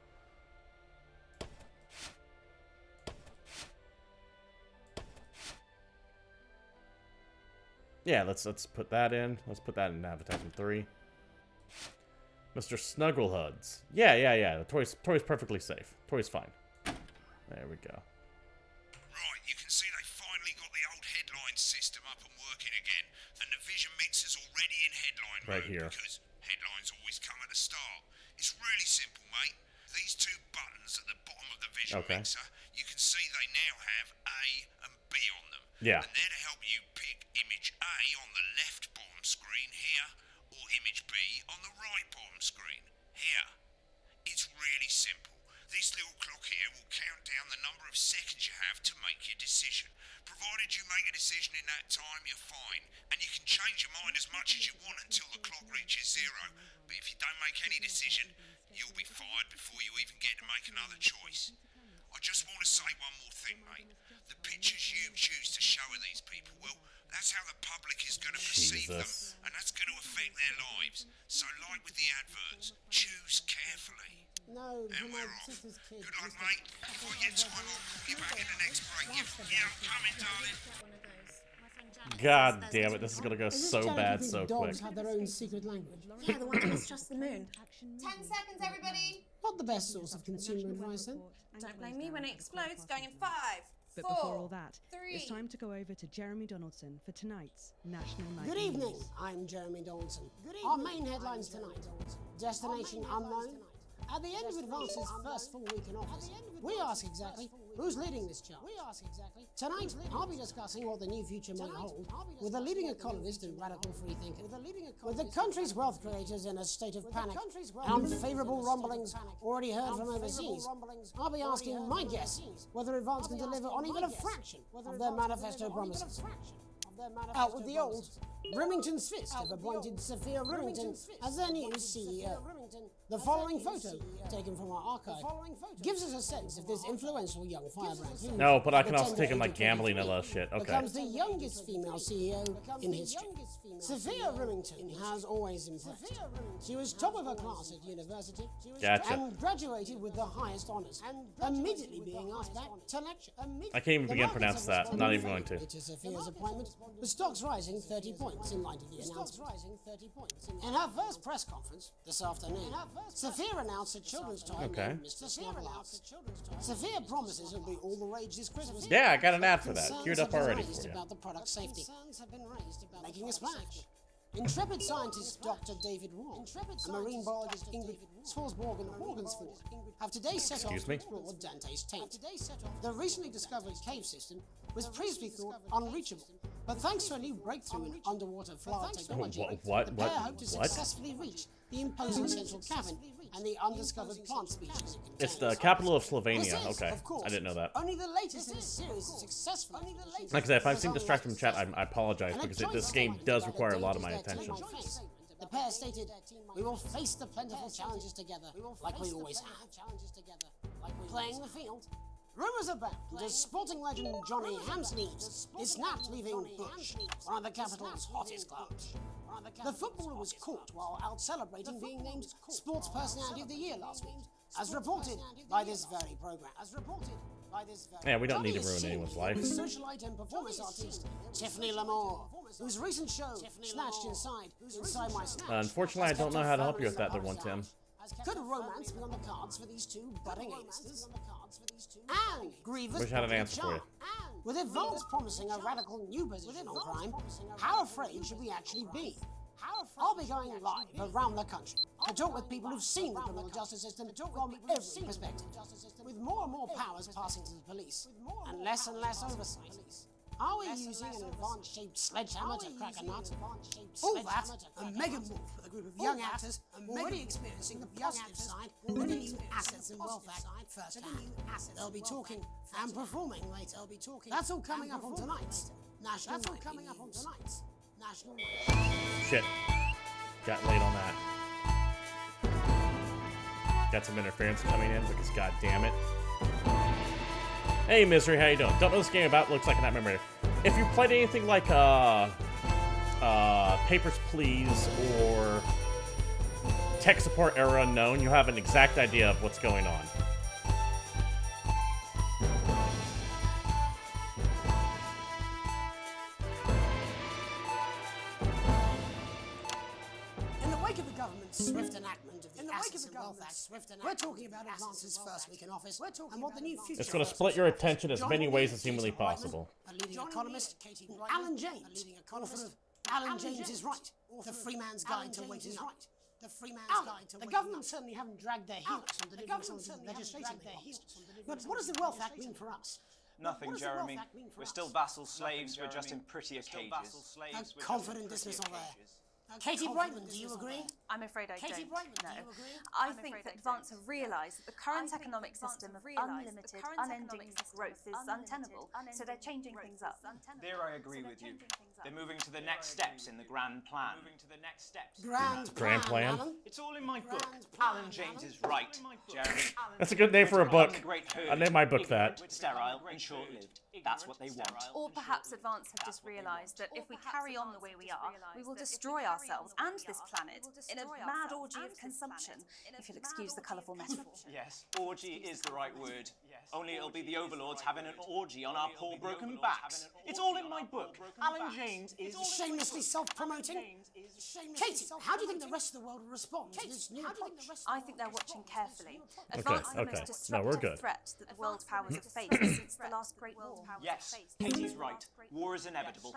Yeah, let's put that in. Let's put that in advertisement 3. Mr. Snugglehuds. Yeah. The toy's perfectly safe. Toy's fine. There we go. Right, you can see they finally got the old headline system up and working again, and the vision mixer's already in headline right mode here. Because headlines always come at the start. It's really simple, mate. These 2 buttons at the bottom of the vision mixer, you can see they now have A and B on them. Yeah. And they're to help you pick image A on the left bottom screen here, or image B on the right bottom screen here. It's really simple. This little clock here will count down the number of seconds you have to make your decision. Provided you make a decision in that time, you're fine. And you can change your mind as much as you want until the clock reaches 0. But if you don't make any decision, you'll be fired before you even get to make another choice. I just want to say one more thing, mate. The pictures you choose to show of these people, well, that's how the public is going to perceive them, and that's going to affect their lives. So, like with the adverts, choose carefully. No, and we're off. Good luck, mate. If I get time, I'll call you back in the next break. Yeah, I'm coming, darling. God damn it, this is gonna go Is this so joke bad you think so dogs quick. have their own secret language? Yeah, the one that mistrusts the moon. 10 seconds, everybody! Not the best source of consumer advice, then. Don't blame me when it explodes. Going in 5, But 4, before all that, 3. it's time to go over to Jeremy Donaldson for tonight's National Night Good evening, News. I'm Jeremy Donaldson. Our main headlines tonight. Destination unknown. At the end of Advance's first full week in office, we ask exactly who's leading this charge. Tonight, I'll be discussing what the new future might hold with a leading economist and radical freethinker. With the country's wealth creators in a state of panic and unfavourable rumblings already heard from overseas, I'll be asking my guess whether Advance can deliver on even a fraction of their manifesto promises. Out with the old, Remington's Fist have appointed Sophia Remington as their new CEO. The following photo, taken from our archive, gives us a sense of this influential young firebrand who, No, but I can the also take 10 him like days gambling and before all that shit. Okay. becomes the youngest female CEO in history. Sophia Remington has always impressed. She was top of her class at university Gotcha. and graduated with the highest honours, immediately being asked back to lecture. I can't even begin to pronounce that. I'm not even going to. To Sophia's appointment, with stocks rising 30 points in light of the announcement. In her first press conference this afternoon, Sophia announced a children's toy Okay. named Mr. Snugglehouse. Sophia promises it'll be all the rage this Christmas. Yeah, I got an ad for that. Concerns Queued have up been already raised for you. about the product's safety, making a splash. Intrepid scientist Dr. David Wong and marine biologist Ingrid Swarsborg-Horgensford have today set off Excuse to me? explore Dante's taint. The recently discovered cave system was previously thought unreachable, but thanks to a new breakthrough in underwater flower technology, the pair hope to successfully reach the imposing central cavern and the undiscovered plant species it It's contains. the capital of This Slovenia. is, Okay. of course, I didn't know that. only the latest in a series of successful. Like I said, if I seem distracted from chat, I apologize because this game does require a lot of my attention. The pair stated, "We will face the plentiful challenges together, like we always have." Playing the field. Rumours abound as sporting legend Johnny Hamsleeves is snapped leaving Bush, one of the capital's hottest clubs. The footballer was caught while out celebrating being named Sports Personality of the Year last week, as reported by this very programme. Yeah, we don't need to Johnny is ruin seen anyone's with life. socialite and performance artist Tiffany Lamore, whose recent show, Snatched Inside My Snatch, Unfortunately, I don't know how to help you with that, there, one Tim. could romance be on the cards for these two budding A-listers? And Grievous Wish I had an popular answer for you. charm. With Advance promising a radical new position on crime, how afraid should we actually be? I'll be going live around the country to talk with people who've seen the criminal justice system from every perspective. With more and more powers passing to the police and less oversight, are we using an Advance-shaped sledgehammer to crack a nut? All that and Megan Wolf with a group of young actors already experiencing the positive side of the new Assets and Wealth Act firsthand. They'll be talking and performing later. That's all coming up on tonight's National Shit. Got late on that. Got some interference coming in because god damn it. Hey Misery, how you doing? Don't know this game about, looks like a Nightmare Raider. If you played anything like Papers, Please or Tech Support Error Unknown, you have an exact idea of what's going on. In the wake of the government's swift enactment of the Assets and Wealth Act, we're talking about Advance's first week in office and what the new future It's going to split your attention as many ways as humanly possible. A leading economist, Alan James, author of Alan James is Right, the Free Man's Guide to Waiting Up. The government certainly haven't dragged their heels on delivering some of the legislation they passed. But what does the Wealth Act mean for us? Nothing, Jeremy. We're still vassal slaves, we're just in prettier cages. A confident dismissal there. Katie Brightman, do you agree? I'm afraid I Katie don't. Brightman, No. do you agree? I think that Advance have realised that the current economic system of unlimited, unending growth is untenable, so they're changing things up. There I agree with you. They're moving to the next steps in the grand plan. Grand plan? Alan? It's all in my book. Alan James is right, Jeremy. That's a good name for a book. I I'll name my book that. Sterile and short-lived. That's what they want. Or perhaps Advance have just realised that if we carry on the way we are, we will destroy ourselves and this planet in a mad orgy of consumption, if you'll excuse the colourful metaphor. Yes, orgy is the right word. Only it'll be the overlords having an orgy on our poor broken backs. It's all in my book. Alan James is... Shamelessly self-promoting. Katie, how do you think the rest of the world will respond to this new approach? I think they're watching carefully. Okay, Advance the okay. most No, we're destructive good. threat that the world powers have faced since the last Great War. Yes, Katie's right. War is inevitable.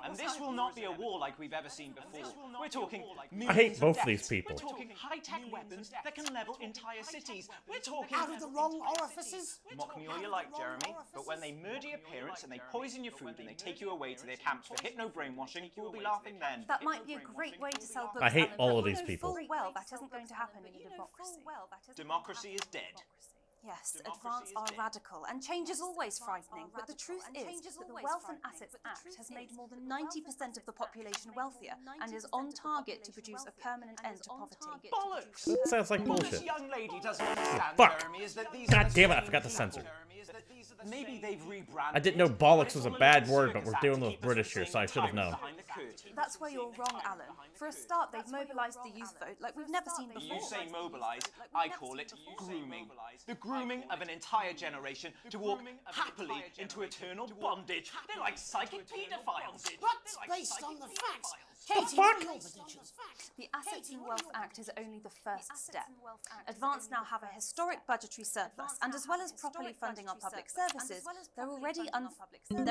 And this will not be a war like we've ever seen before. We're talking I hate millions of both of these deaths. people. We're talking high-tech weapons that can level entire cities. We're talking... Out of the wrong orifices? Mock me all you like, Jeremy, but when they murder your parents and they poison your food and they take you away to their camps for hypno-brainwashing, you will be laughing then. That might be a great way to sell books. I hate Alan, all but of these you know people. full well that isn't going to happen in a democracy. Democracy is dead. Yes, Advance are radical, and change is always frightening, but the truth is that the Wealth and Assets Act has made more than 90% of the population wealthier and is on target to produce a permanent end to poverty. Bollocks! That sounds like What bullshit. this young lady doesn't understand, Fuck. Jeremy, is that these... God damn it, I forgot to censor. Maybe they've rebranded... I didn't know bollocks was a bad word, but we're dealing with British here, so I should have known. That's where you're wrong, Alan. For a start, they've mobilised the youth vote like we've never seen before. You say mobilise, I call it grooming. The grooming of an entire generation to walk happily into eternal bondage. They're like psychic paedophiles. But based on the facts, The Katie, fuck? what are your predictions? The Assets and Wealth Act is only the first step. Advance now have a historic budgetary surplus, and as well as properly funding our public services, they're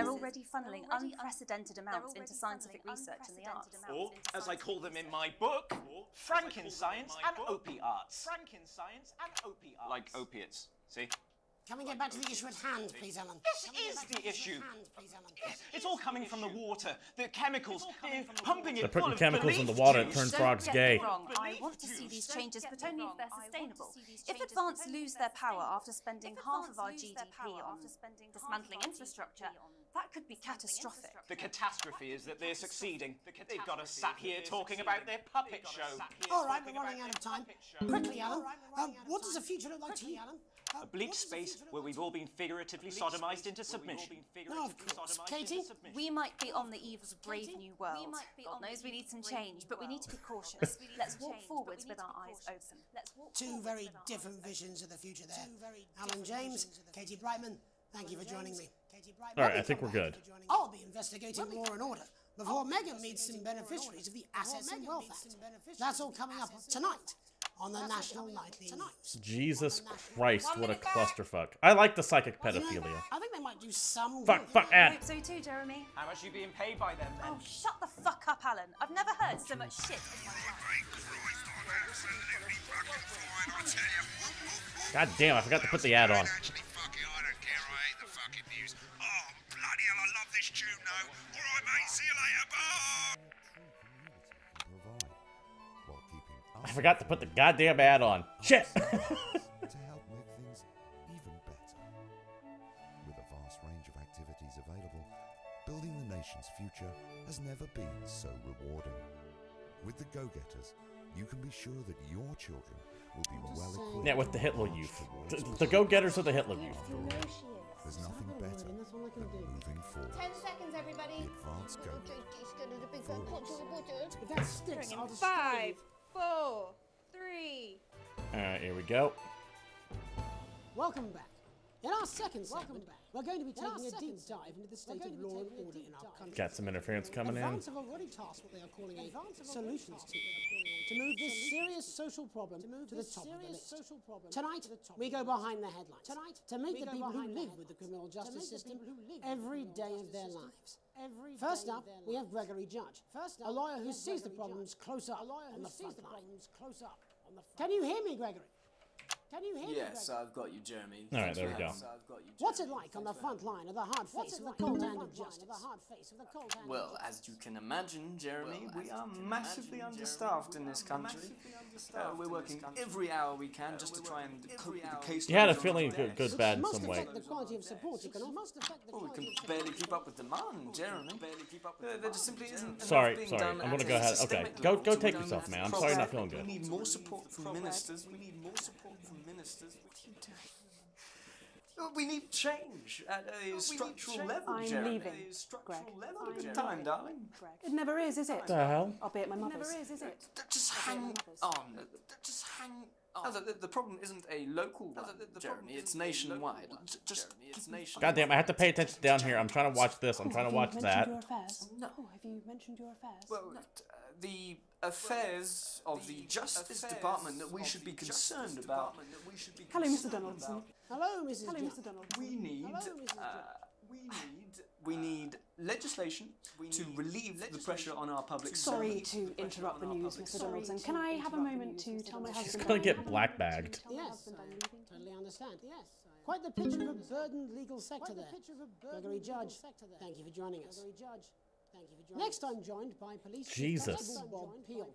already funneling unprecedented amounts into scientific research and the arts. Or, as I call them in my book, Frankenscience and opiates. Like opiates, see? Can we get back to the issue at hand, please, Alan? This is the issue. It's all coming from the water, the chemicals, pumping it They're full putting of chemicals in the belief water, it juice. turns Don't frogs get gay. me wrong, I want to see these changes, but only if they're sustainable. If Advance lose their power after spending half of our GDP on dismantling infrastructure, that could be catastrophic. The catastrophe is that they're succeeding. They've got us sat here talking about their puppet show. All right, we're running out of time. Quickly, Alan. What does the future look like to you, Alan? A bleak space where we've all been figuratively sodomized into submission. No, of course. Katie? We might be on the eve of a brave new world. God knows we need some change, but we need to be cautious. Let's walk forwards with our eyes open. Two very different visions of the future there. Alan James, Katie Brightman, thank you for joining me. All right, I think we're good. I'll be investigating Law and Order before Megan meets some beneficiaries of the Assets and Wealth Act. That's all coming up tonight on the National Nightly News. Jesus Christ, what a clusterfuck. I like the psychic pedophilia. I think they might do some Fuck, good. fuck, I ad. hope so too, Jeremy. How much are you being paid by them then? Oh, shut the fuck up, Alan. I've never heard so much shit in my life. God damn, I forgot to put the ad on. Actually, fuck it, I don't care, I hate the fucking news. Oh, bloody hell, I love this tune, though. All right, mate, see you later, bye! I forgot to put the goddamn ad on. Shit! to help make things even better. With a vast range of activities available, building the nation's future has never been so rewarding. With the Go-Getters, you can be sure that your children will be well equipped. Yeah, with the Hitler Youth. The go-getters of the Hitler Youth. There's nothing better than moving forward. 10 seconds, everybody. The advanced Go-Getters. If that sticks, I'll just 5, 4, 3. Alright, here we go. Welcome back. In our second segment, we're going to be taking a deep dive into the state of law and order in our country. Got some interference coming in. Advance have already tasked what they are calling a solutions team to move this serious social problem to the top of the list. Tonight, we go behind the headlines to meet the people who live with the criminal justice system every day of their lives. First up, we have Gregory Judge, a lawyer who sees the problems close up on the front line. Can you hear me, Gregory? Can you hear me? Yes, I've got you, Jeremy. All right, there we go. What's it like on the front line of the hard face of the cold hand of justice? Well, as you can imagine, Jeremy, we are massively understaffed in this country. We're working every hour we can just to try and cope with the case. You had a feeling good, bad in some way. The quality of support you can offer. Well, we can barely keep up with demand, Jeremy. There just simply isn't Sorry, enough being done I'm gonna at go a ahead. Okay, systemic go level to take run yourself, man. I'm proper- sorry, you're not feeling good. We need more support from ministers. We need more support from ministers. What are you doing? We need change at a structural level, I'm Jeremy. leaving, A structural Greg. level. Good time, darling. It never is it? The hell? I'll be at my mother's. Just hang on. Just hang The problem isn't a local one, Jeremy. It's nationwide. Just God damn, I have to pay attention down here. I'm trying to watch this. I'm trying to watch that. No. Have you mentioned your affairs? Well, the affairs of the Justice Department that we should be concerned about. Hello, Mr. Donaldson. Hello, Mrs. Hello, Jones. Mr. Donaldson. We need legislation to relieve the pressure on our public Sorry service. to interrupt the news, Mr. Donaldson. Can I have a moment to tell my husband? She's gonna get black bagged. Yes, I totally understand. Yes. Quite the picture of a burdened legal sector there. Gregory Judge, thank you for joining us. Next, I'm joined by Police Chief Jesus. Constable Bob Peel,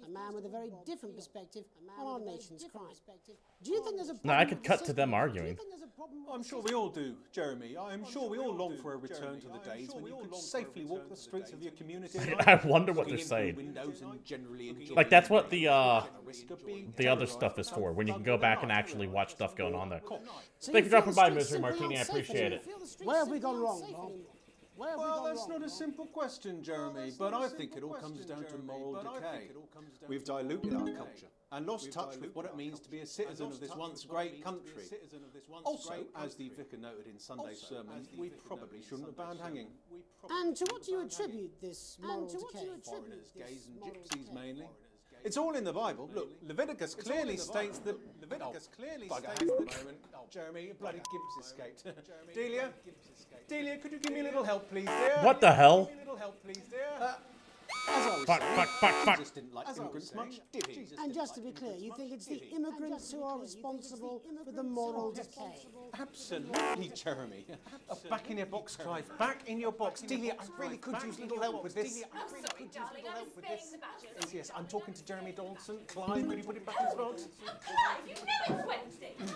a man with a very different perspective on our nation's crime. Do you think there's a problem No, I with could the cut to system? them Do you arguing. think there's a problem with I'm the sure we all do, Jeremy. I'm sure we all long for a return to the days when you could safely walk the streets of your community. I wonder what they're looking in through saying. windows and generally enjoying Like that's what the the other stuff is for, when you can go back and actually watch stuff going on there. So Thank you you for feel dropping the by, streets Misery simply Martini. I aren't safe appreciate it. anymore? Where have we gone wrong, Bob? Where have we Well, gone that's wrong? not a simple question, Jeremy, but I think it all comes down to moral decay. We've diluted our culture and lost touch with what it means to be a citizen of this once great country. Also, as the vicar noted in Sunday's sermon, we probably shouldn't have banned hanging. And to what do you attribute this moral decay? Foreigners, gays and gypsies mainly. It's all in the Bible. Look, Leviticus clearly states that... Jeremy, your bloody gimp's escaped. Delia, could you give me a little help, please, dear? What the hell? Give me a little help, please, dear. Fuck. Jesus didn't like immigrants much, did he? And just to be clear, you think it's the immigrants who are responsible for the moral decay? Absolutely, Jeremy. Back in your box, Clive. Back in your box. Delia, I really could use a little help with this. Oh, sorry, darling, I was spilling the badges. Yes, I'm talking to Jeremy Donaldson. Clive, could you put him back in his box? Clive, you know it's Wednesday. Look,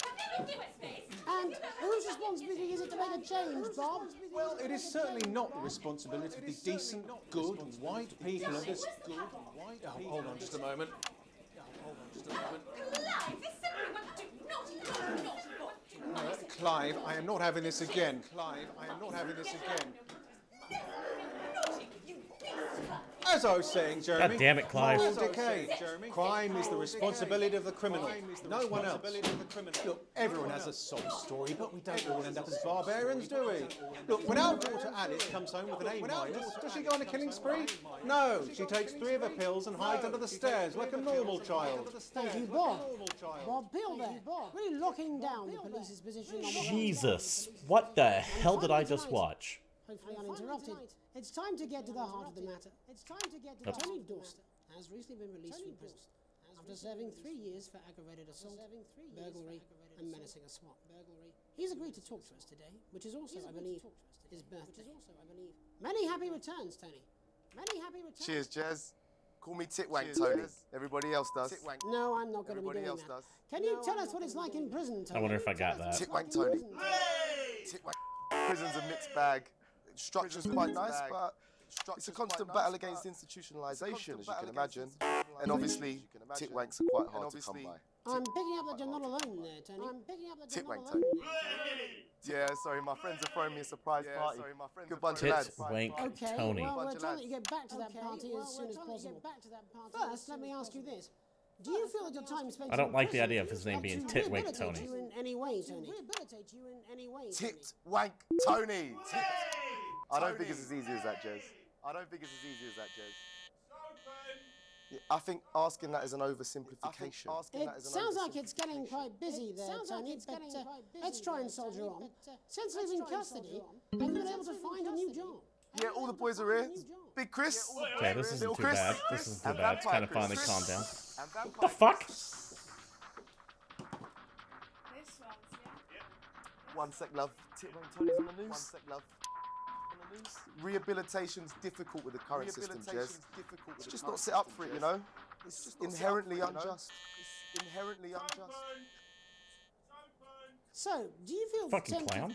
come in and do it, Space. And whose responsibility is it to make a change, Bob? Well, it is certainly not the responsibility of the decent, good, white people of this... Oh, hold on just a moment. Clive, this simply won't do. Naughty boy. Clive, I am not having this again. Clive, I am not having this again. As I was saying, Jeremy, God damn it, Clive. moral decay. Crime is the responsibility of the criminal, no one else. Look, everyone has a sob story, but we don't all end up as barbarians, do we? Look, when our daughter Alice comes home with an A minus, does she go on a killing spree? No, she takes 3 of her pills and hides under the stairs like a normal child. Thank you, Bob. Bob Peel there. Really locking down the police's position on the Jesus, what the hell did I just watch? Hopefully uninterrupted. It's time to get to the heart of the matter. Tony Dorster has recently been released from prison after serving 3 years for aggravated assault, burglary, and menacing a SWAT. He's agreed to talk to us today, which is also, I believe, his birthday. Many happy returns, Tony. Many happy returns. Cheers, Jez. Call me Titwank, Tony. Everybody else does. No, I'm not going to be doing that. Can you tell us what it's like in prison, Tony? I wonder if I got that. Titwank, Tony. Titwank. Prison's a mixed bag. Structure's quite nice, but it's a constant battle against institutionalisation, as you can imagine. And obviously, Titwanks are quite hard to come by. I'm picking up that you're not alone there, Tony. Titwank, Tony. Yeah, sorry, my friends are throwing me a surprise party. Good bunch of lads. Titwank Okay, Tony. well, we're trying to get back to that party as soon as possible. First, let me ask you this. Do you feel that your time spent I don't in like the prison idea of his name being to Titwank rehabilitate Tony. you in any way, Tony? Titwank Tony. I don't think it's as easy as that, Jez. Yeah, I think asking that is an oversimplification. It sounds like it's getting quite busy there, Tony, but let's try and soldier on. Since leaving custody, have you been able to find a new job? Yeah, all the boys are here. Big Chris. Okay, this isn't Little too Chris. bad. This isn't too And bad. It's Vampire kind of Chris. finally calmed down. And What Vampire the fuck? One sec, love. Titwank Tony's on the news. One sec, love. On the news. Rehabilitation's difficult with the current system, Jez. It's just not set up for it, you know? It's inherently unjust. It's inherently unjust. So, do you feel Fucking tempted clown.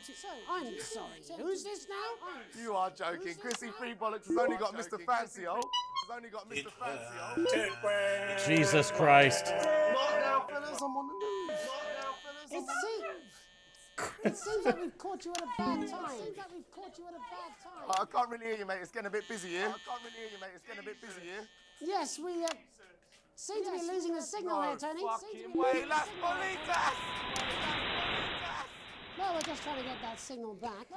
I'm sorry, who's this now? You are joking. Chrissy Free Bollocks has only got Mr. Fancy, oh. Has only got Mr. Fancy, oh. Jesus Christ. Not now, fellas. I'm on the news. It seems like we've caught you at a bad time. I can't really hear you, mate. It's getting a bit busy here. Yes, Seem to be losing the signal here, Tony. Way, las bolitas! No, we're just trying to get that signal back.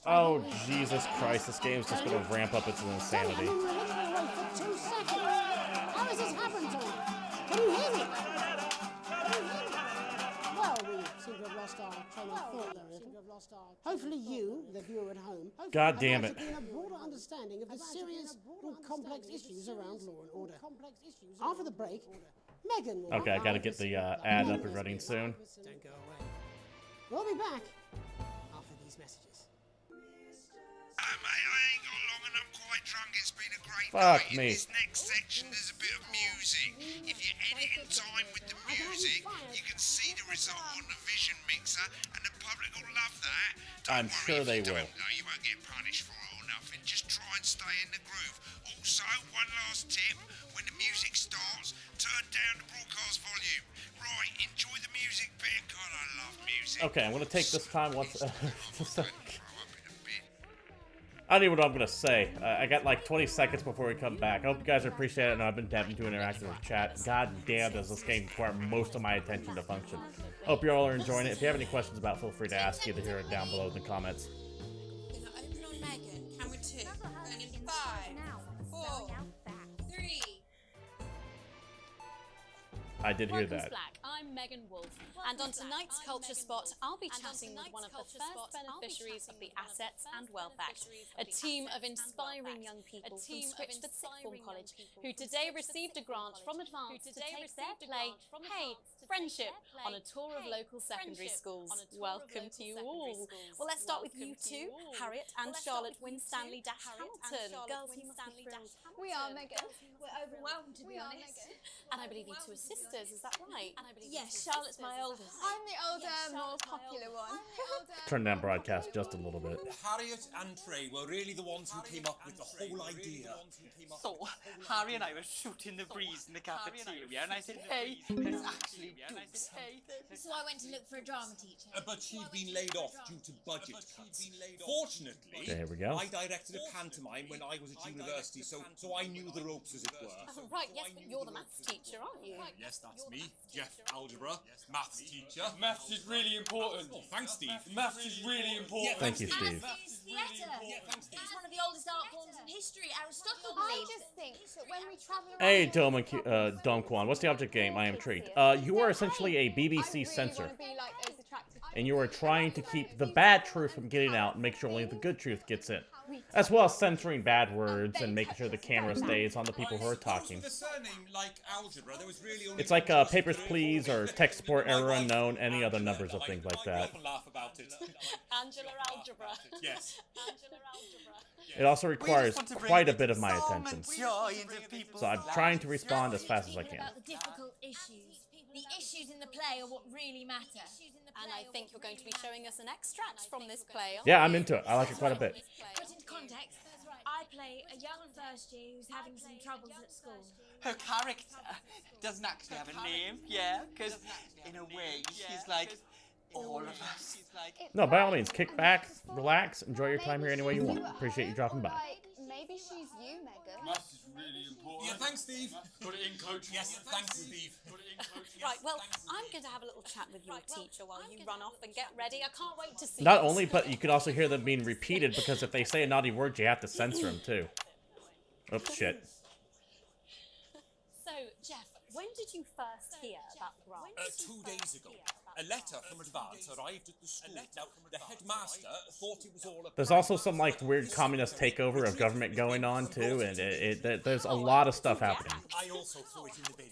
Oh, Jesus Christ, this game's just gonna ramp up its Tony, I insanity. mean, we're literally away for 2 seconds. How has this happened, Tony? Can you hear me? Well, we seem to have lost our train of thought there, Ethan. Hopefully you, the viewer at home, God damn it. have gained a broader understanding of the serious and complex issues around law and order. After the break, Megan will... Okay, I gotta get the ad up and running soon. Don't go away. We'll be back after these messages. Mate, I ain't got long and I'm quite drunk. It's been a great Fuck night. me. In this next section, there's a bit of music. If you edit in time with the music, you can see the result on the Vision Mixer, and the public will love that. I'm sure they will. No, you won't get punished for it or nothing. Just try and stay in the groove. Also, one last tip: when the music starts, turn down the broadcast volume. Right, enjoy the music bit. God, I love music. Okay, I'm gonna take this time once. I don't even know what I'm gonna say. I got like 20 seconds before we come back. I hope you guys appreciate it, and I've been having to interact with chat. God damn, does this game require most of my attention to function. Hope you all are enjoying it. If you have any questions about it, feel free to ask either here or down below in the comments. Gonna open on Megan. Camera 2. Going in 5, 4, 3. I did hear Welcome to that. Black. I'm Megan Wolf, and on tonight's Culture Spot, I'll be chatting with one of the first beneficiaries of the Assets and Wealth Act, a team of inspiring young people from Switchford Sixth Form College, who today received a grant from Advance to take their play, Hey, Friendship, on a tour of local secondary schools. Welcome to you all. Well, let's start with you two, Harriet and Charlotte Winstanley-Hamilton. Girls, you must be thrilled. We are, Megan. We're overwhelmed, to be honest. And I believe you two are sisters, is that right? Yes, Charlotte's my oldest. I'm the older, more popular one. Turn down broadcast just a little bit. Harriet and Trey were really the ones who came up with the whole idea. So, Harry and I were shooting the breeze in the cafeteria, and I said, hey, let's actually do something. So I went to look for a drama teacher. But she'd been laid off due to budget cuts. Fortunately, There we go. I directed a pantomime when I was at university, so I knew the ropes, as it were. Oh, right, yes, but you're the maths teacher, aren't you? Yes, that's me, Jeff Algebra, maths teacher. Maths is really important. Oh, thanks, Steve. Maths is really important. Thank you, Steve. It's theatre. It's one of the oldest art forms in history. Aristotle believed. I just think that when we travel around... Hey, Dom Kwan, what's the object game? I am intrigued. You are essentially a BBC censor, and you are trying to keep the bad truth from getting out and make sure only the good truth gets in, as well as censoring bad words and making sure the camera stays on the people who are talking. With a surname like Algebra, there was really only It's like Papers, Please, or Tech Support Error Unknown, any other numbers of things like that. laugh about it. Angela Algebra. Yes. Angela Algebra. It also requires quite a bit of my attention, Joy into people's so I'm trying to respond as fast as I can. About the difficult issues. The issues in the play are what really matter. And I think you're going to be showing us an extract from this play. aren't Yeah, I'm you? into it. I like it quite a bit. Put into context, I play a young first year who's having some troubles at school. Her character doesn't actually have a name, yeah, because in a way she's like all of us. No, by all means, kick back, relax, enjoy your time here any way you want. Appreciate you dropping by. Maybe she's you, Megan. Maths is really important. Yeah, thanks, Steve. Put it in, coach. Yes, thanks, Steve. Put it in, coach. Right, well, I'm going to have a little chat with your teacher while you run off and get ready. I can't wait to see Not you. only, but you could also hear them being repeated, because if they say a naughty word, you have to censor them too. Oops, shit. So, Jeff, when did you first hear about the grant? 2 days ago. A letter from Advance arrived at the school. Now, the headmaster thought it was all a... There's also some like weird communist takeover of government going on too, and there's a lot of stuff happening. I also threw it in the bin.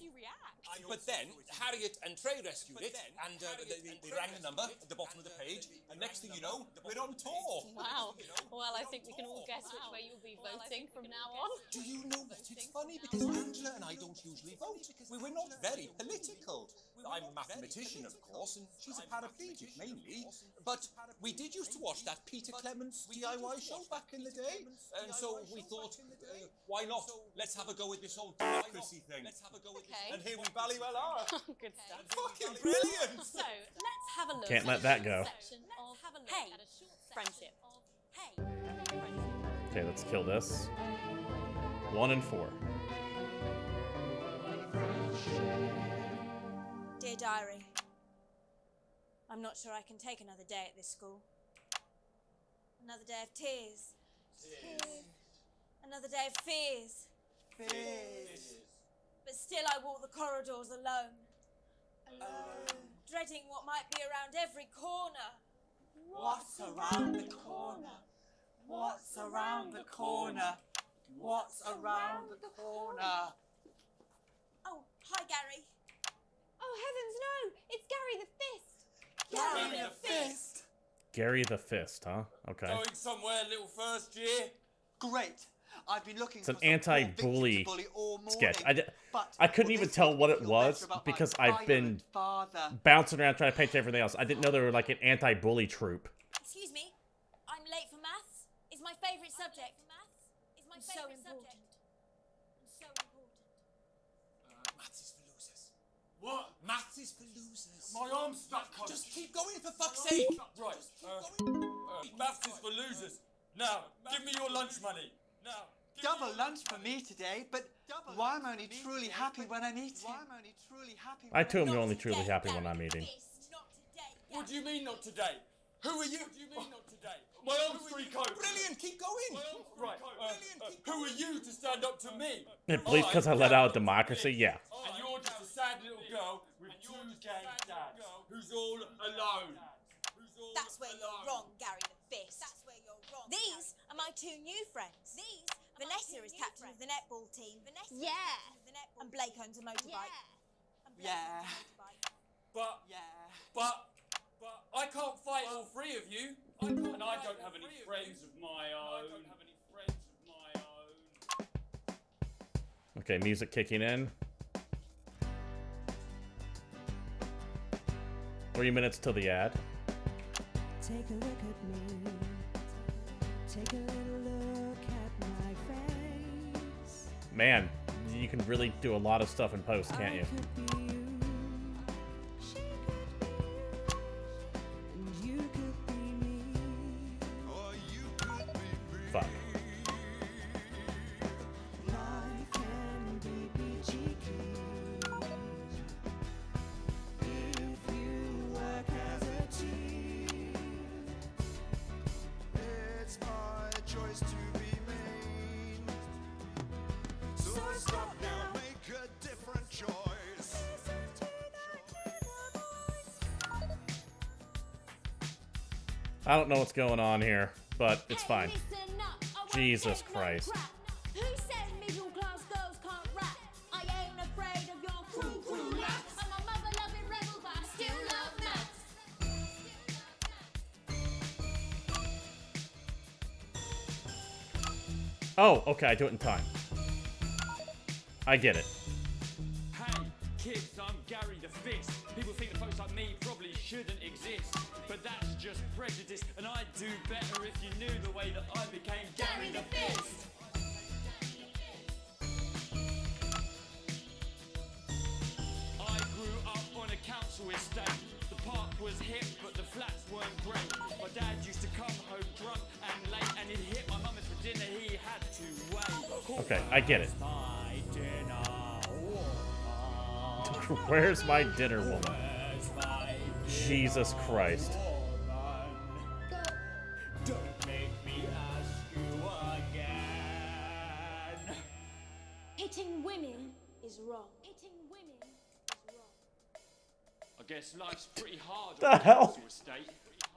But then, Harriet and Trey rescued it, and they rang the number at the bottom of the page, and next thing you know, we're on tour. Wow. Well, I think we can all guess which way you'll be voting from now on. Do you know what? It's funny, because Angela and I don't usually vote. We're not very political. I'm a mathematician, of course, and she's a paraplegic, mainly. But we did used to watch that Peter Clements DIY show back in the day, and so we thought, why not? Let's have a go with this whole democracy thing. Okay. And here we ballywell are. Good stuff. Fucking brilliant! So, let's have a look. Can't let that go. Section of Hey, Friendship. Hey. Okay, let's kill this. 1 and 4. Dear Diary, I'm not sure I can take another day at this school. Another day of tears. Another day of fears. But still I walk the corridors alone. Dreading what might be around every corner. What's around the corner? What's around the corner? What's around the corner? Oh, hi, Gary. Oh, heavens, no! It's Gary the Fist! Gary the Fist! Gary the Fist, huh? Okay. Going somewhere, little first year? Great. I've been looking It's an for some poor victim to anti-bully bully all morning, sketch. but I couldn't will even this tell make what me it feel was better about because my I've been violent father? bouncing around trying to paint everything else. I didn't know they were like an anti-bully troop. Excuse me, I'm late for maths. It's my favourite subject. It's so important. So important. Maths is for losers. What? Maths is for losers. My arm's stuck, coach. Just keep going, for fuck's sake. Right. Maths is for losers. Now, give me your lunch money. Now. Double lunch for me today, but why am I only truly happy when I'm eating? I too am only truly happy when I'm eating. What do you mean not today? Who are you? What do you mean not today? My arm's free coat. Brilliant, keep going. Right. Who are you to stand up to me? It bleeds because I let out democracy? Yeah. And you're just a sad little girl with two gay dads who's all alone. That's where you're wrong, Gary the Fist. These are my two new friends. Vanessa is captain of the netball team. Yeah. And Blake owns a motorbike. Yeah. But I can't fight all three of you. And I don't have any friends of my own. Okay, music kicking in. 3 minutes till the ad. Take a look at me. Take a little look at my face. Man, you can really do a lot of stuff in post, can't you? Fuck. It's my choice to be mean. So stop now, make a different choice. I don't know what's going on here, but it's fine. Jesus Christ. Who says middle class girls can't rap? I ain't afraid of your cruel laps. I'm a mother loving rebel, but I still love maths. Oh, okay, I do it in time. I get it. Hey, kids, I'm Gary the Fist. People think that folks like me probably shouldn't exist, but that's just prejudice, and I'd do better if you knew the way that I became Gary the Fist. I grew up on a council estate. The park was hip, but the flats weren't great. My dad used to come home drunk and late, and he'd hit my mum for dinner. He had to wait. Okay, I get it. Where's my dinner woman? Jesus Christ. Don't make me ask you again. Hitting women is wrong. Hitting women is wrong. I guess life's pretty hard The on a hell? council estate.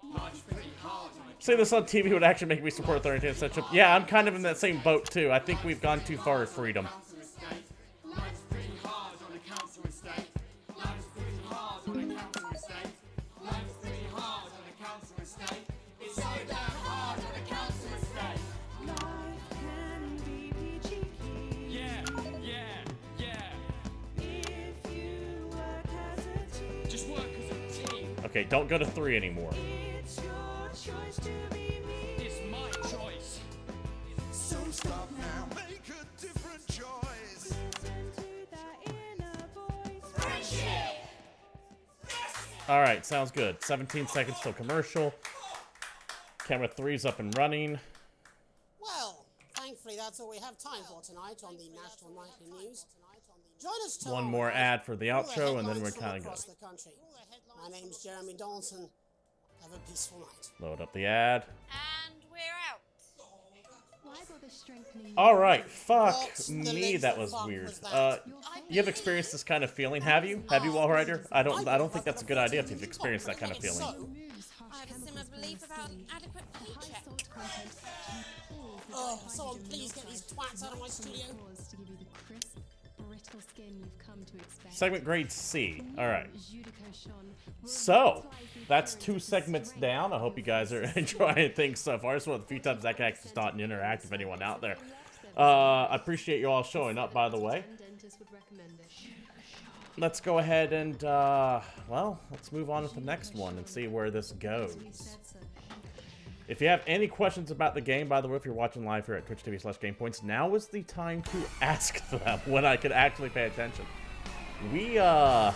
Life's pretty hard on a Say this on TV would actually make me support 13th century. Yeah, I'm kind of in that same boat too. I think we've gone too far with freedom. Life's pretty hard on a council estate. Life's pretty hard on a council estate. Life's pretty hard on a council estate. It's so damn hard on a council estate. Life can be peachy keen. Yeah. If you work as a team. Just work as a team. Okay, don't go to 3 anymore. It's your choice to be me. It's my choice. So stop now, make a different choice. Listen to that inner voice. Friendship! Alright, sounds good. 17 seconds till commercial. Camera 3's up and running. Well, thankfully that's all we have time for tonight on the National Nightly News. Join us One tomorrow more night ad for the for all outro, and then we're headlines from kind of across good. the country. My name's Jeremy Donaldson. Have a peaceful night. Load up the ad. And we're out. All right, fuck What's the me, link that for was fuck weird. was that? You have experienced this kind of feeling, have you? Have you, Wallrider? I don't think that's a good idea if you've experienced that kind of feeling. I have a similar belief about adequate paycheck. Oh, someone please get these twats out of my studio. Segment grade C. All right. So, that's 2 segments down. I hope you guys are enjoying things so far. It's one of the few times I can actually start and interact with anyone out there. I appreciate you all showing up, by the way. Let's go ahead and, well, let's move on to the next one and see where this goes. If you have any questions about the game, by the way, if you're watching live here at twitch.tv/GamePoints, now is the time to ask them when I could actually pay attention. We, yeah,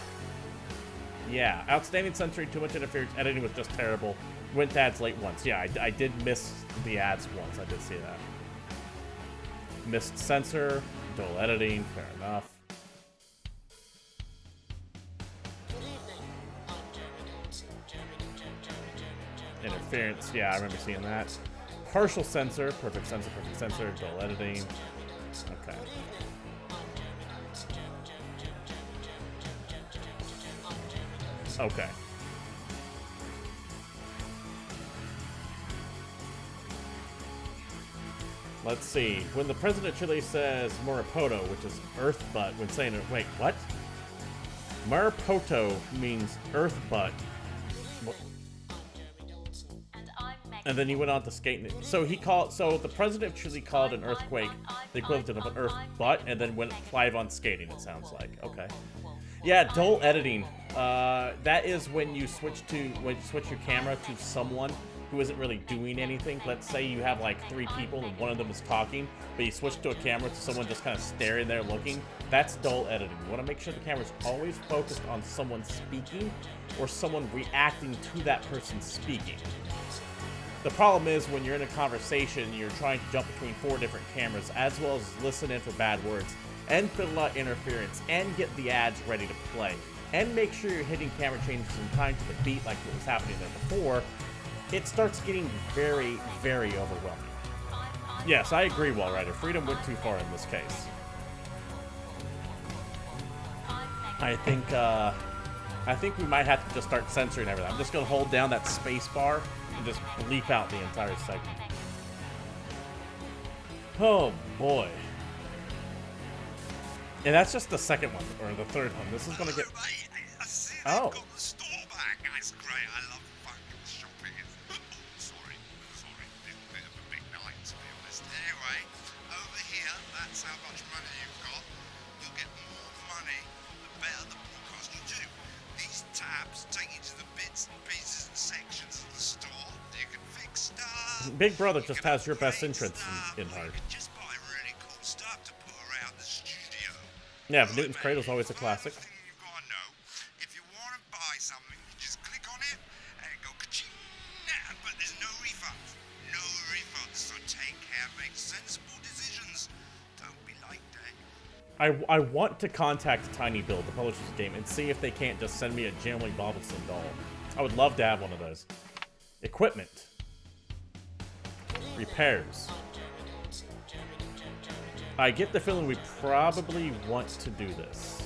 outstanding censoring, too much interference, editing was just terrible. Went to ads late once. Yeah, I did miss the ads once. I did see that. Missed censor, dull editing, fair enough. Interference, yeah, I remember seeing that. Partial censor, perfect censor, dull editing. Okay. Okay. Let's see. When the president of Chile says Marapoto, which is earth butt, when saying it, wait, what? Marapoto means earth butt. And then he went on to skating. So the president of Chile called an earthquake the equivalent of an earth butt, and then went live on skating, it sounds like. Okay. Yeah, dull editing. That is when you switch your camera to someone who isn't really doing anything. Let's say you have like 3 people and one of them is talking, but you switch to a camera to someone just kind of staring there looking. That's dull editing. You want to make sure the camera's always focused on someone speaking or someone reacting to that person speaking. The problem is when you're in a conversation, you're trying to jump between 4 different cameras, as well as listen in for bad words, and fill out interference, and get the ads ready to play, and make sure you're hitting camera changes in time to the beat like what was happening there before. It starts getting very, very overwhelming. Yes, I agree, Wallrider. Freedom went too far in this case. I think we might have to just start censoring everything. I'm just going to hold down that space bar and just bleep out the entire segment. Oh, boy. And that's just the second one, or the third one. This is going to get... Oh. That's great. I love fucking shopping. Sorry. Bit of a big night, to be honest. Anyway, over here, that's how much money you've got. You'll get more money the better the broadcast you do. These tabs take you to the bits and pieces and sections of the store. You can fix stuff. Big Brother just has your best interests in heart. Just buy really cool stuff to put around the studio. Yeah, Newton's Cradle's always a classic. I want to contact Tiny Build, the publisher's game, and see if they can't just send me a Jimmy Bobbleson doll. I would love to have one of those. Equipment. Repairs. I get the feeling we probably want to do this.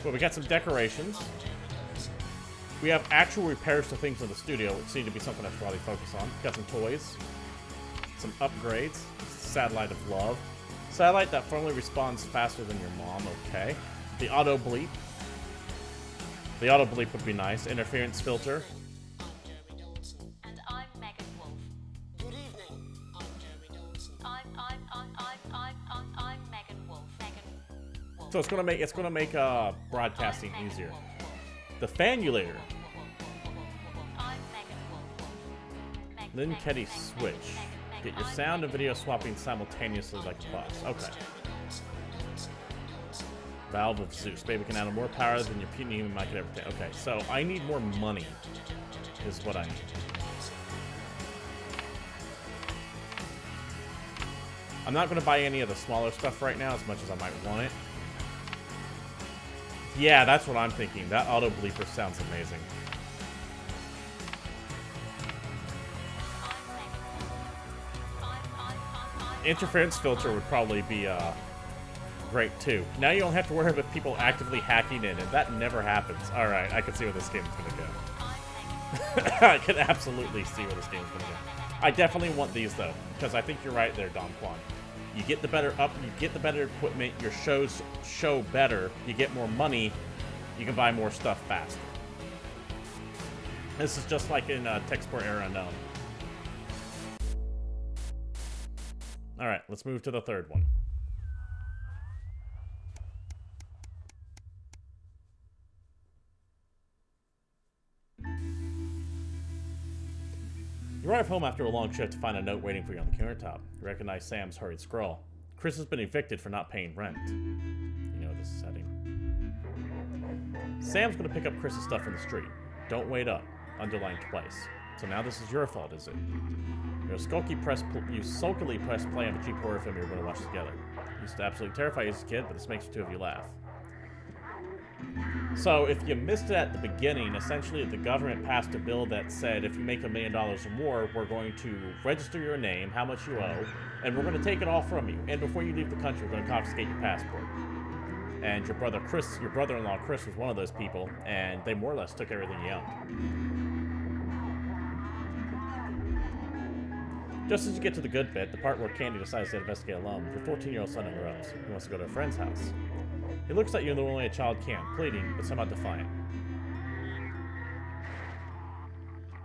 Well, we got some decorations. We have actual repairs to things in the studio, which seem to be something I should probably focus on. Got some toys. Some upgrades. Satellite of Love. Satellite that firmly responds faster than your mom, okay. The auto bleep. The auto bleep would be nice. Interference filter. And I'm Megan Wolf. Good evening. I'm Jeremy Donaldson. I'm Megan Wolf. So it's gonna make broadcasting easier. The Fanulator. Lynn Ketty Switch. Get your sound and video swapping simultaneously like a boss. Okay. Valve of Zeus. Baby can handle more power than your premium mic could ever take. Okay, so I need more money, is what I need. I'm not going to buy any of the smaller stuff right now as much as I might want it. Yeah, that's what I'm thinking. That auto bleeper sounds amazing. Interference filter would probably be great too. Now you don't have to worry about people actively hacking in it. That never happens. Alright, I can see where this game's going to go. I can absolutely see where this game's going to go. I definitely want these though, because I think you're right there, Dom Quan. You get the better you get the better equipment, your shows show better, you get more money, you can buy more stuff faster. This is just like in Techsport Era Unknown. Alright, let's move to the third one. You arrive home after a long shift to find a note waiting for you on the countertop. You recognize Sam's hurried scrawl. Chris has been evicted for not paying rent. You know this is heading. Sam's going to pick up Chris's stuff in the street. Don't wait up. Underlined twice. So now this is your fault, is it? You sulkily press play on a cheap horror film you're going to watch together. Used to absolutely terrify you as a kid, but this makes the two of you laugh. So, if you missed it at the beginning, essentially the government passed a bill that said if you make $1 million or more, we're going to register your name, how much you owe, and we're going to take it all from you. And before you leave the country, we're going to confiscate your passport. And your brother-in-law Chris was one of those people, and they more or less took everything you owned. Just as you get to the good bit, the part where Candy decides to investigate alone, your 14-year-old son interrupts. He wants to go to a friend's house. He looks at you in the way a child can, pleading, but somehow defiant.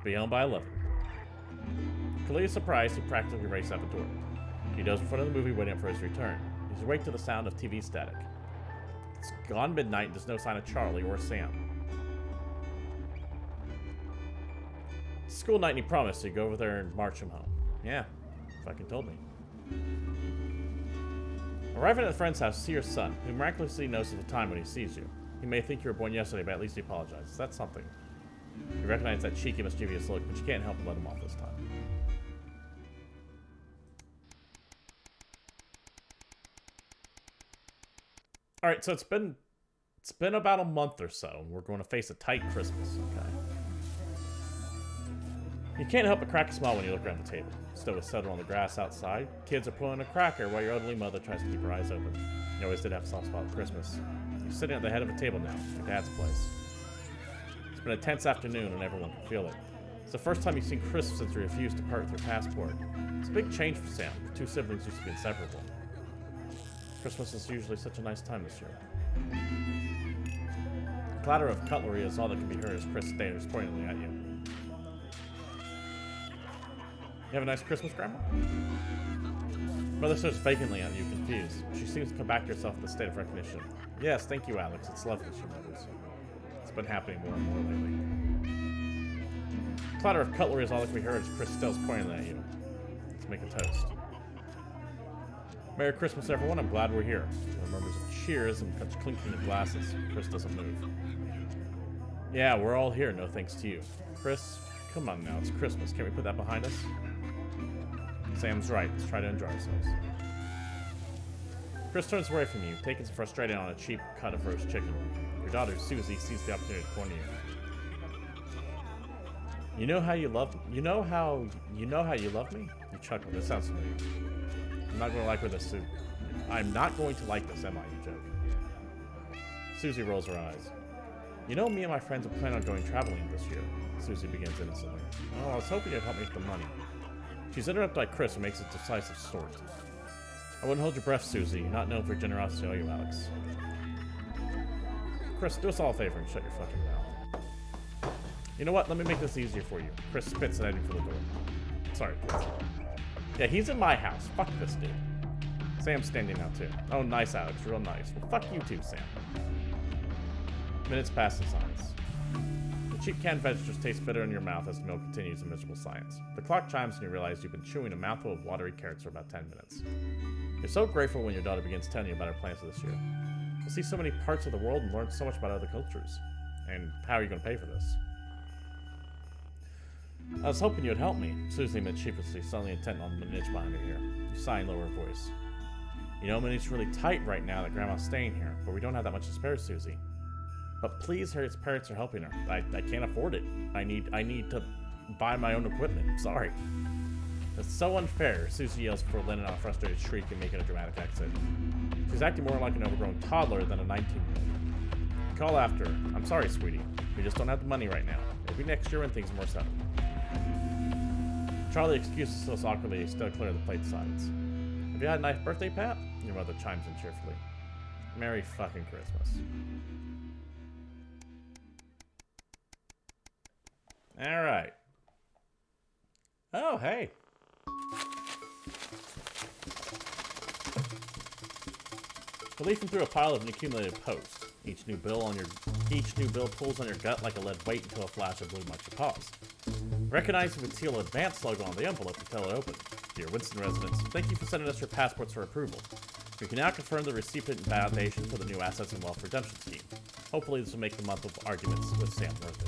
Be home by 11. Completely surprised, he practically races out the door. He does in front of the movie waiting for his return. He's awake to the sound of TV static. It's gone midnight and there's no sign of Charlie or Sam. School night and he promised he'd go over there and march him home. Yeah, fucking told me. Arriving at a friend's house, see your son, who miraculously knows the time when he sees you. He may think you were born yesterday, but at least he apologizes. That's something. You recognize that cheeky, mischievous look, but you can't help but let him off this time. Alright, so it's been about a month or so. We're going to face a tight Christmas, okay? You can't help but crack a smile when you look around the table. Stove is settled on the grass outside. Kids are pulling a cracker while your elderly mother tries to keep her eyes open. You always did have a soft spot for Christmas. You're sitting at the head of a table now, your dad's place. It's been a tense afternoon and everyone can feel it. It's the first time you've seen Chris since you refused to part with your passport. It's a big change for Sam. The two siblings used to be inseparable. Christmas is usually such a nice time this year. The clatter of cutlery is all that can be heard as Chris stares pointedly at you. You have a nice Christmas, Grandma? Mother stares vacantly at you, confused. She seems to come back to herself with a state of recognition. Yes, thank you, Alex. It's lovely, she mutters. It's been happening more and more lately. The clatter of cutlery is all that can be heard as Chris stares pointedly at you. Let's make a toast. Merry Christmas, everyone. I'm glad we're here. There are murmurs of cheers and clinking of glasses. Chris doesn't move. Yeah, we're all here, no thanks to you. Chris, come on now. It's Christmas. Can't we put that behind us? Sam's right. Let's try to enjoy ourselves. Chris turns away from you, taking some frustration on a cheap cut of roast chicken. Your daughter, Susie, sees the opportunity to corner you. You know how you love me? You know how you love me? You chuckle. This sounds familiar. I'm not going to like this, Sue. I'm not going to like this, am I? You joke. Susie rolls her eyes. You know, me and my friends are planning on going traveling this year. Susie begins innocently. Oh, I was hoping you'd help me with the money. She's interrupted by Chris, who makes a decisive snort. I wouldn't hold your breath, Susie. You're not known for your generosity, are you, Alex? Chris, do us all a favor and shut your fucking mouth. You know what? Let me make this easier for you. Chris spits and heading for the door. Sorry, kids. Yeah, he's in my house. Fuck this dude. Sam's standing out too. Oh, nice, Alex. Real nice. Well, fuck you too, Sam. Minutes pass in silence. The cheap canned vegetables taste bitter in your mouth as the meal continues in miserable silence. The clock chimes and you realize you've been chewing a mouthful of watery carrots for about 10 minutes. You're so grateful when your daughter begins telling you about her plans for this year. You'll see so many parts of the world and learn so much about other cultures. And how are you going to pay for this? I was hoping you'd help me, Susie mischievously, suddenly intent on the niche behind her ear. You sigh in lower voice. You know, money's really tight right now that Grandma's staying here, but we don't have that much to spare, Susie. But please, Harriet's parents are helping her. I can't afford it. I need to buy my own equipment. Sorry. It's so unfair, Susie yells before letting out a frustrated shriek and making a dramatic exit. She's acting more like an overgrown toddler than a 19-year-old. Call after her. I'm sorry, sweetie. We just don't have the money right now. Maybe next year when things are more settled. Charlie excuses us awkwardly, still clear of the plate sides. Have you had a nice birthday, Pat? Your mother chimes in cheerfully. Merry fucking Christmas. Alright. Oh, hey. You're leafing through a pile of accumulated posts. Each new bill pulls on your gut like a lead weight until a flash of blue marks your pause. Recognizing the teal advance logo on the envelope, you tell it open. Dear Winston residents, thank you for sending us your passports for approval. We can now confirm the recipient and validation for the new Assets and Wealth Redemption Scheme. Hopefully this will make the month of arguments with Sam worth it.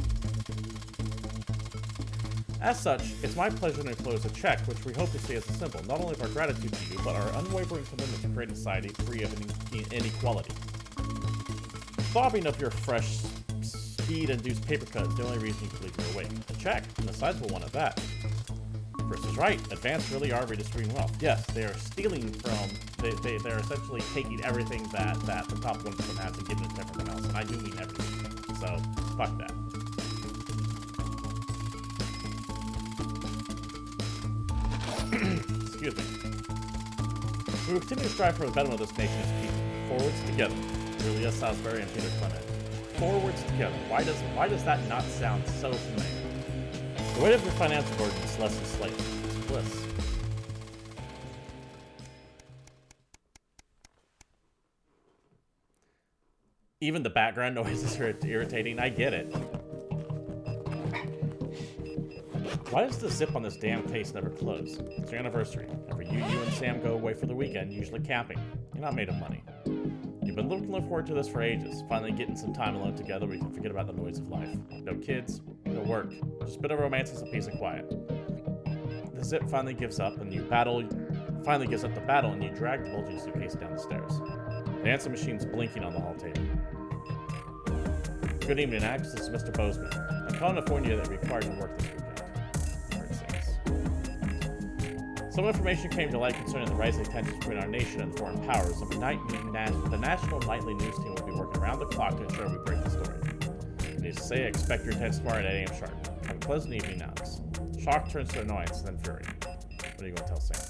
As such, it's my pleasure to enclose a check which we hope to see as a symbol not only of our gratitude to you, but our unwavering commitment to create a society free of inequality. Bobbing of your fresh, speed-induced paper cut is the only reason you can leave your awake. A check, and a sizable one at that. Chris is right. Advance really are redistributing wealth. Yes, they are stealing from... They're essentially taking everything that the top 1% has and giving it to everyone else. And I do mean everything. So, fuck that. Excuse me. We will continue to strive for the betterment of this nation as people. Forwards together. Julia Salisbury and Peter Clement. Forwards together. Why does that not sound so familiar? The weight of your financial burden is less than slavery. It's bliss. Even the background noises are irritating. I get it. Why does the zip on this damn case never close? It's your anniversary. Every you and Sam go away for the weekend, usually camping. You're not made of money. You've been looking forward to this for ages. Finally getting some time alone together where you can forget about the noise of life. No kids, no work. Just a bit of romance and some peace and quiet. The zip finally gives up the battle and you drag the bulging suitcase down the stairs. The answer machine's blinking on the hall table. Good evening, Axe. This is Mr. Bozeman. I'm calling to inform you that it requires your work this weekend. Some information came to light concerning the rising tensions between our nation and foreign powers, and the National Nightly News Team will be working around the clock to ensure we break the story. Needless to say, I expect your attendance tomorrow at 8 a.m. sharp. Have a pleasant evening, Alex. Shock turns to annoyance, then fury. What are you going to tell Sam?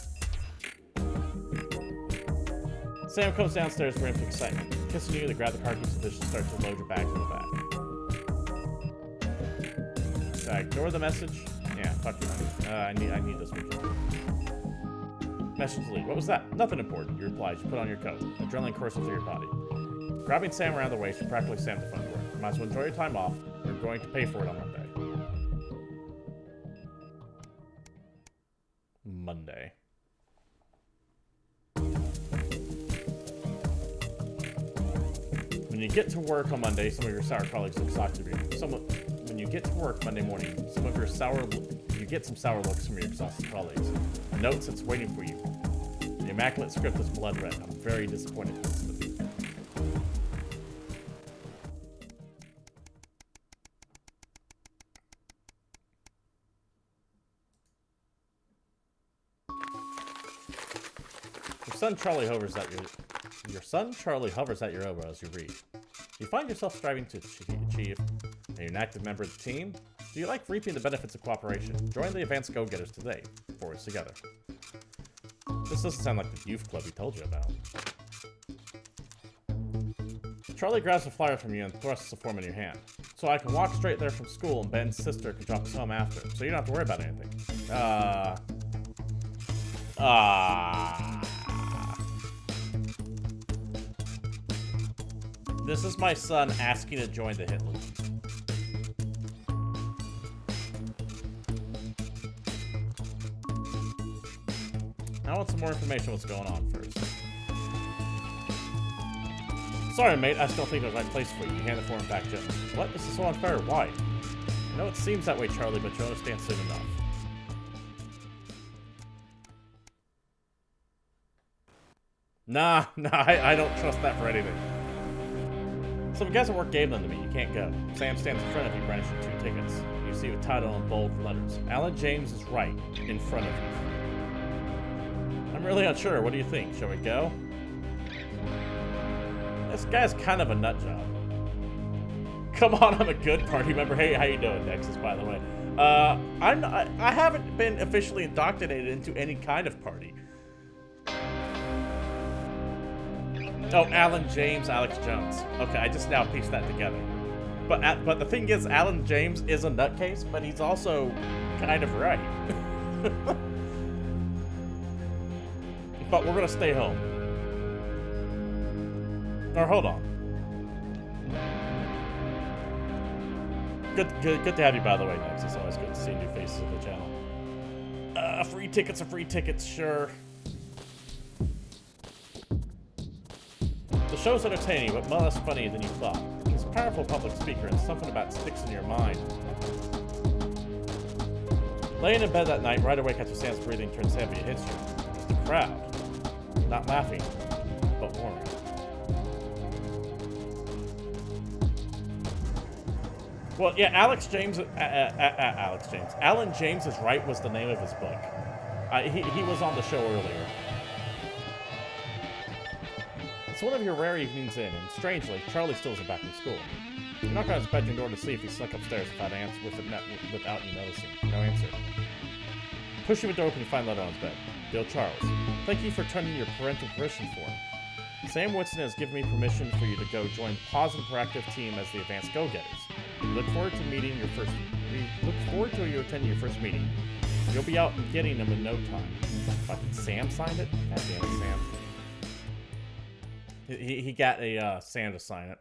Sam comes downstairs grim with excitement. Kissing you, they grab the car keys and dishes start to load your bags in the back. Should I ignore the message? Yeah, fuck you, honey. I need this weekend. Message deleted. What was that? Nothing important. You reply as you put on your coat. Adrenaline coursing through your body. Grabbing Sam around the waist, you practically slam the front door. You might as well enjoy your time off. You're going to pay for it on Monday. When you get to work on Monday, some of your sour colleagues look shocked to you. When you get to work Monday morning, you get some sour looks from your exhausted colleagues. A note sits waiting for you. The immaculate script is blood red. I'm very disappointed. Your son Charlie hovers at your elbow as you read. You find yourself striving to achieve. Are you an active member of the team? Do you like reaping the benefits of cooperation? Join the Advanced Go-Getters today. Forwards together. This doesn't sound like the youth club he told you about. Charlie grabs a flyer from you and thrusts the form in your hand. So I can walk straight there from school and Ben's sister can drop us home after, so you don't have to worry about anything. This is my son asking to join the Hitler. I want some more information on what's going on first. Sorry, mate, I still think there's the right place for you. You hand the form back gently. What? This is so unfair. Why? I know it seems that way, Charlie, but you'll understand soon enough. Nah, I don't trust that for anything. Some guys at work gave them to me. You can't go. Sam stands in front of you, brandishing 2 tickets. You see a title in bold letters. Alan James is right in front of you. I'm really unsure. What do you think? Shall we go? This guy's kind of a nut job. Come on, I'm a good party member. Hey, how you doing, Nexus, by the way? I haven't been officially indoctrinated into any kind of party. Oh, Alan James, Alex Jones. Okay, I just now pieced that together. But the thing is, Alan James is a nutcase, but he's also kind of right. But we're gonna stay home. Or hold on. Good to have you, by the way, Nex. It's always good to see new faces on the channel. Free tickets are free tickets, sure. The show's entertaining, but much less funny than you thought. He's a powerful public speaker, and something about it sticks in your mind. Laying in bed that night, right awake after Sam's breathing turns heavy, it hits you. It's the crowd. Not laughing, but warming. Well, yeah, Alan James is Right was the name of his book. He was on the show earlier. It's one of your rare evenings in, and strangely, Charlie still isn't back from school. You knock on his bedroom door to see if he snuck upstairs without you noticing. No answer. Pushing the door open, you find a letter on his bed. Dear Charles, thank you for turning your parental permission form. Sam Whitson has given me permission for you to go join the Positive Proactive team as the Advanced Go-Getters. We look forward to you attending your first meeting. You'll be out and getting them in no time. Fucking Sam signed it? God damn it, Sam. He got a Sam to sign it.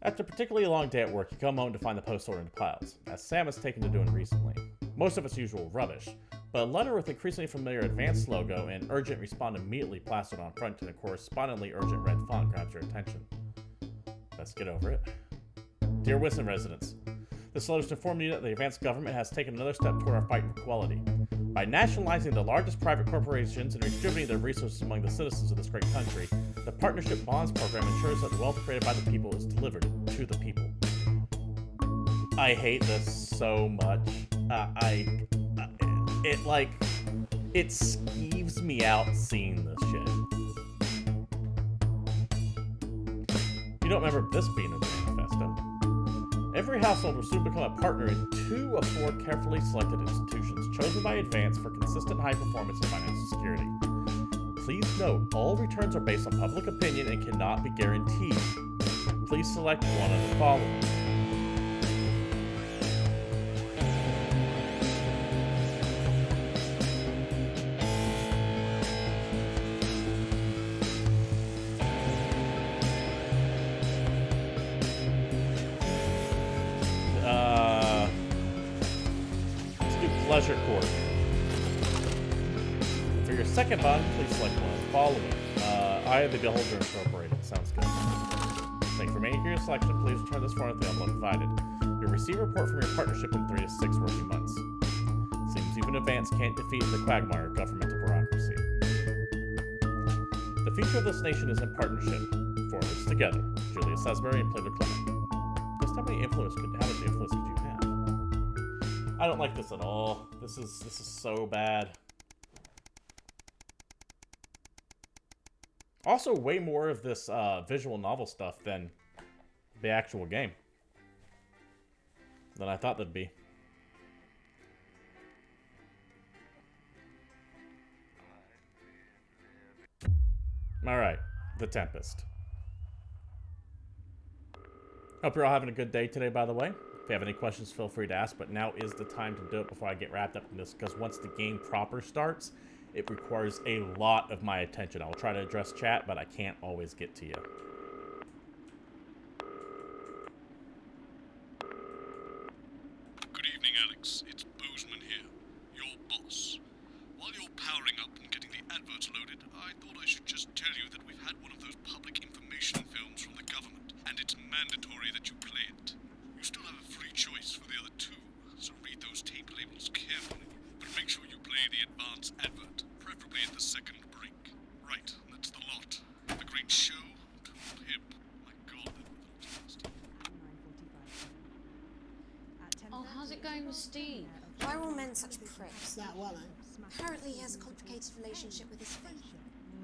After a particularly long day at work, you come home to find the post order in piles, as Sam has taken to doing recently. Most of its usual rubbish, but a letter with increasingly familiar Advanced logo and urgent respond immediately plastered on front in a correspondingly urgent red font grabs your attention. Let's get over it. Dear Whitson residents, this letter is to inform you that the Advanced government has taken another step toward our fight for equality. By nationalizing the largest private corporations and redistributing their resources among the citizens of this great country, the Partnership Bonds Program ensures that the wealth created by the people is delivered to the people. I hate this so much. It skeeves me out seeing this shit. You don't remember this being in the manifesto. Every household will soon become a partner in 2 of 4 carefully selected institutions chosen by Advance for consistent high performance and financial security. Please note, all returns are based on public opinion and cannot be guaranteed. Please select one of the following. Pleasure Court. For your second bond, please select one of the following. I, the Beholder Incorporated. Sounds good. Thank you for making your selection. Please return this form if the envelope provided. You'll receive a report from your partnership in 3 to 6 working months. Seems even Advance can't defeat the quagmire of governmental bureaucracy. The future of this nation is in partnership. Forwards together. Julia Salisbury and Plato Clement. Just how much influence could you have? I don't like this at all. This is so bad. Also, way more of this visual novel stuff than the actual game. Than I thought there'd be. Alright, The Tempest. Hope you're all having a good day today, by the way. If you have any questions, feel free to ask, but now is the time to do it before I get wrapped up in this, because once the game proper starts, it requires a lot of my attention. I'll try to address chat, but I can't always get to you. Good evening, Alex. It's Boozman here, your boss. While you're powering up and getting the adverts loaded, I thought I should just tell you that we've had one of those public information Right, that's the lot. The great show. Hip. My God, that fantastic. Oh, how's it going with Steve? Why are all men such pricks? That well, eh? Apparently he has a complicated relationship with his fate.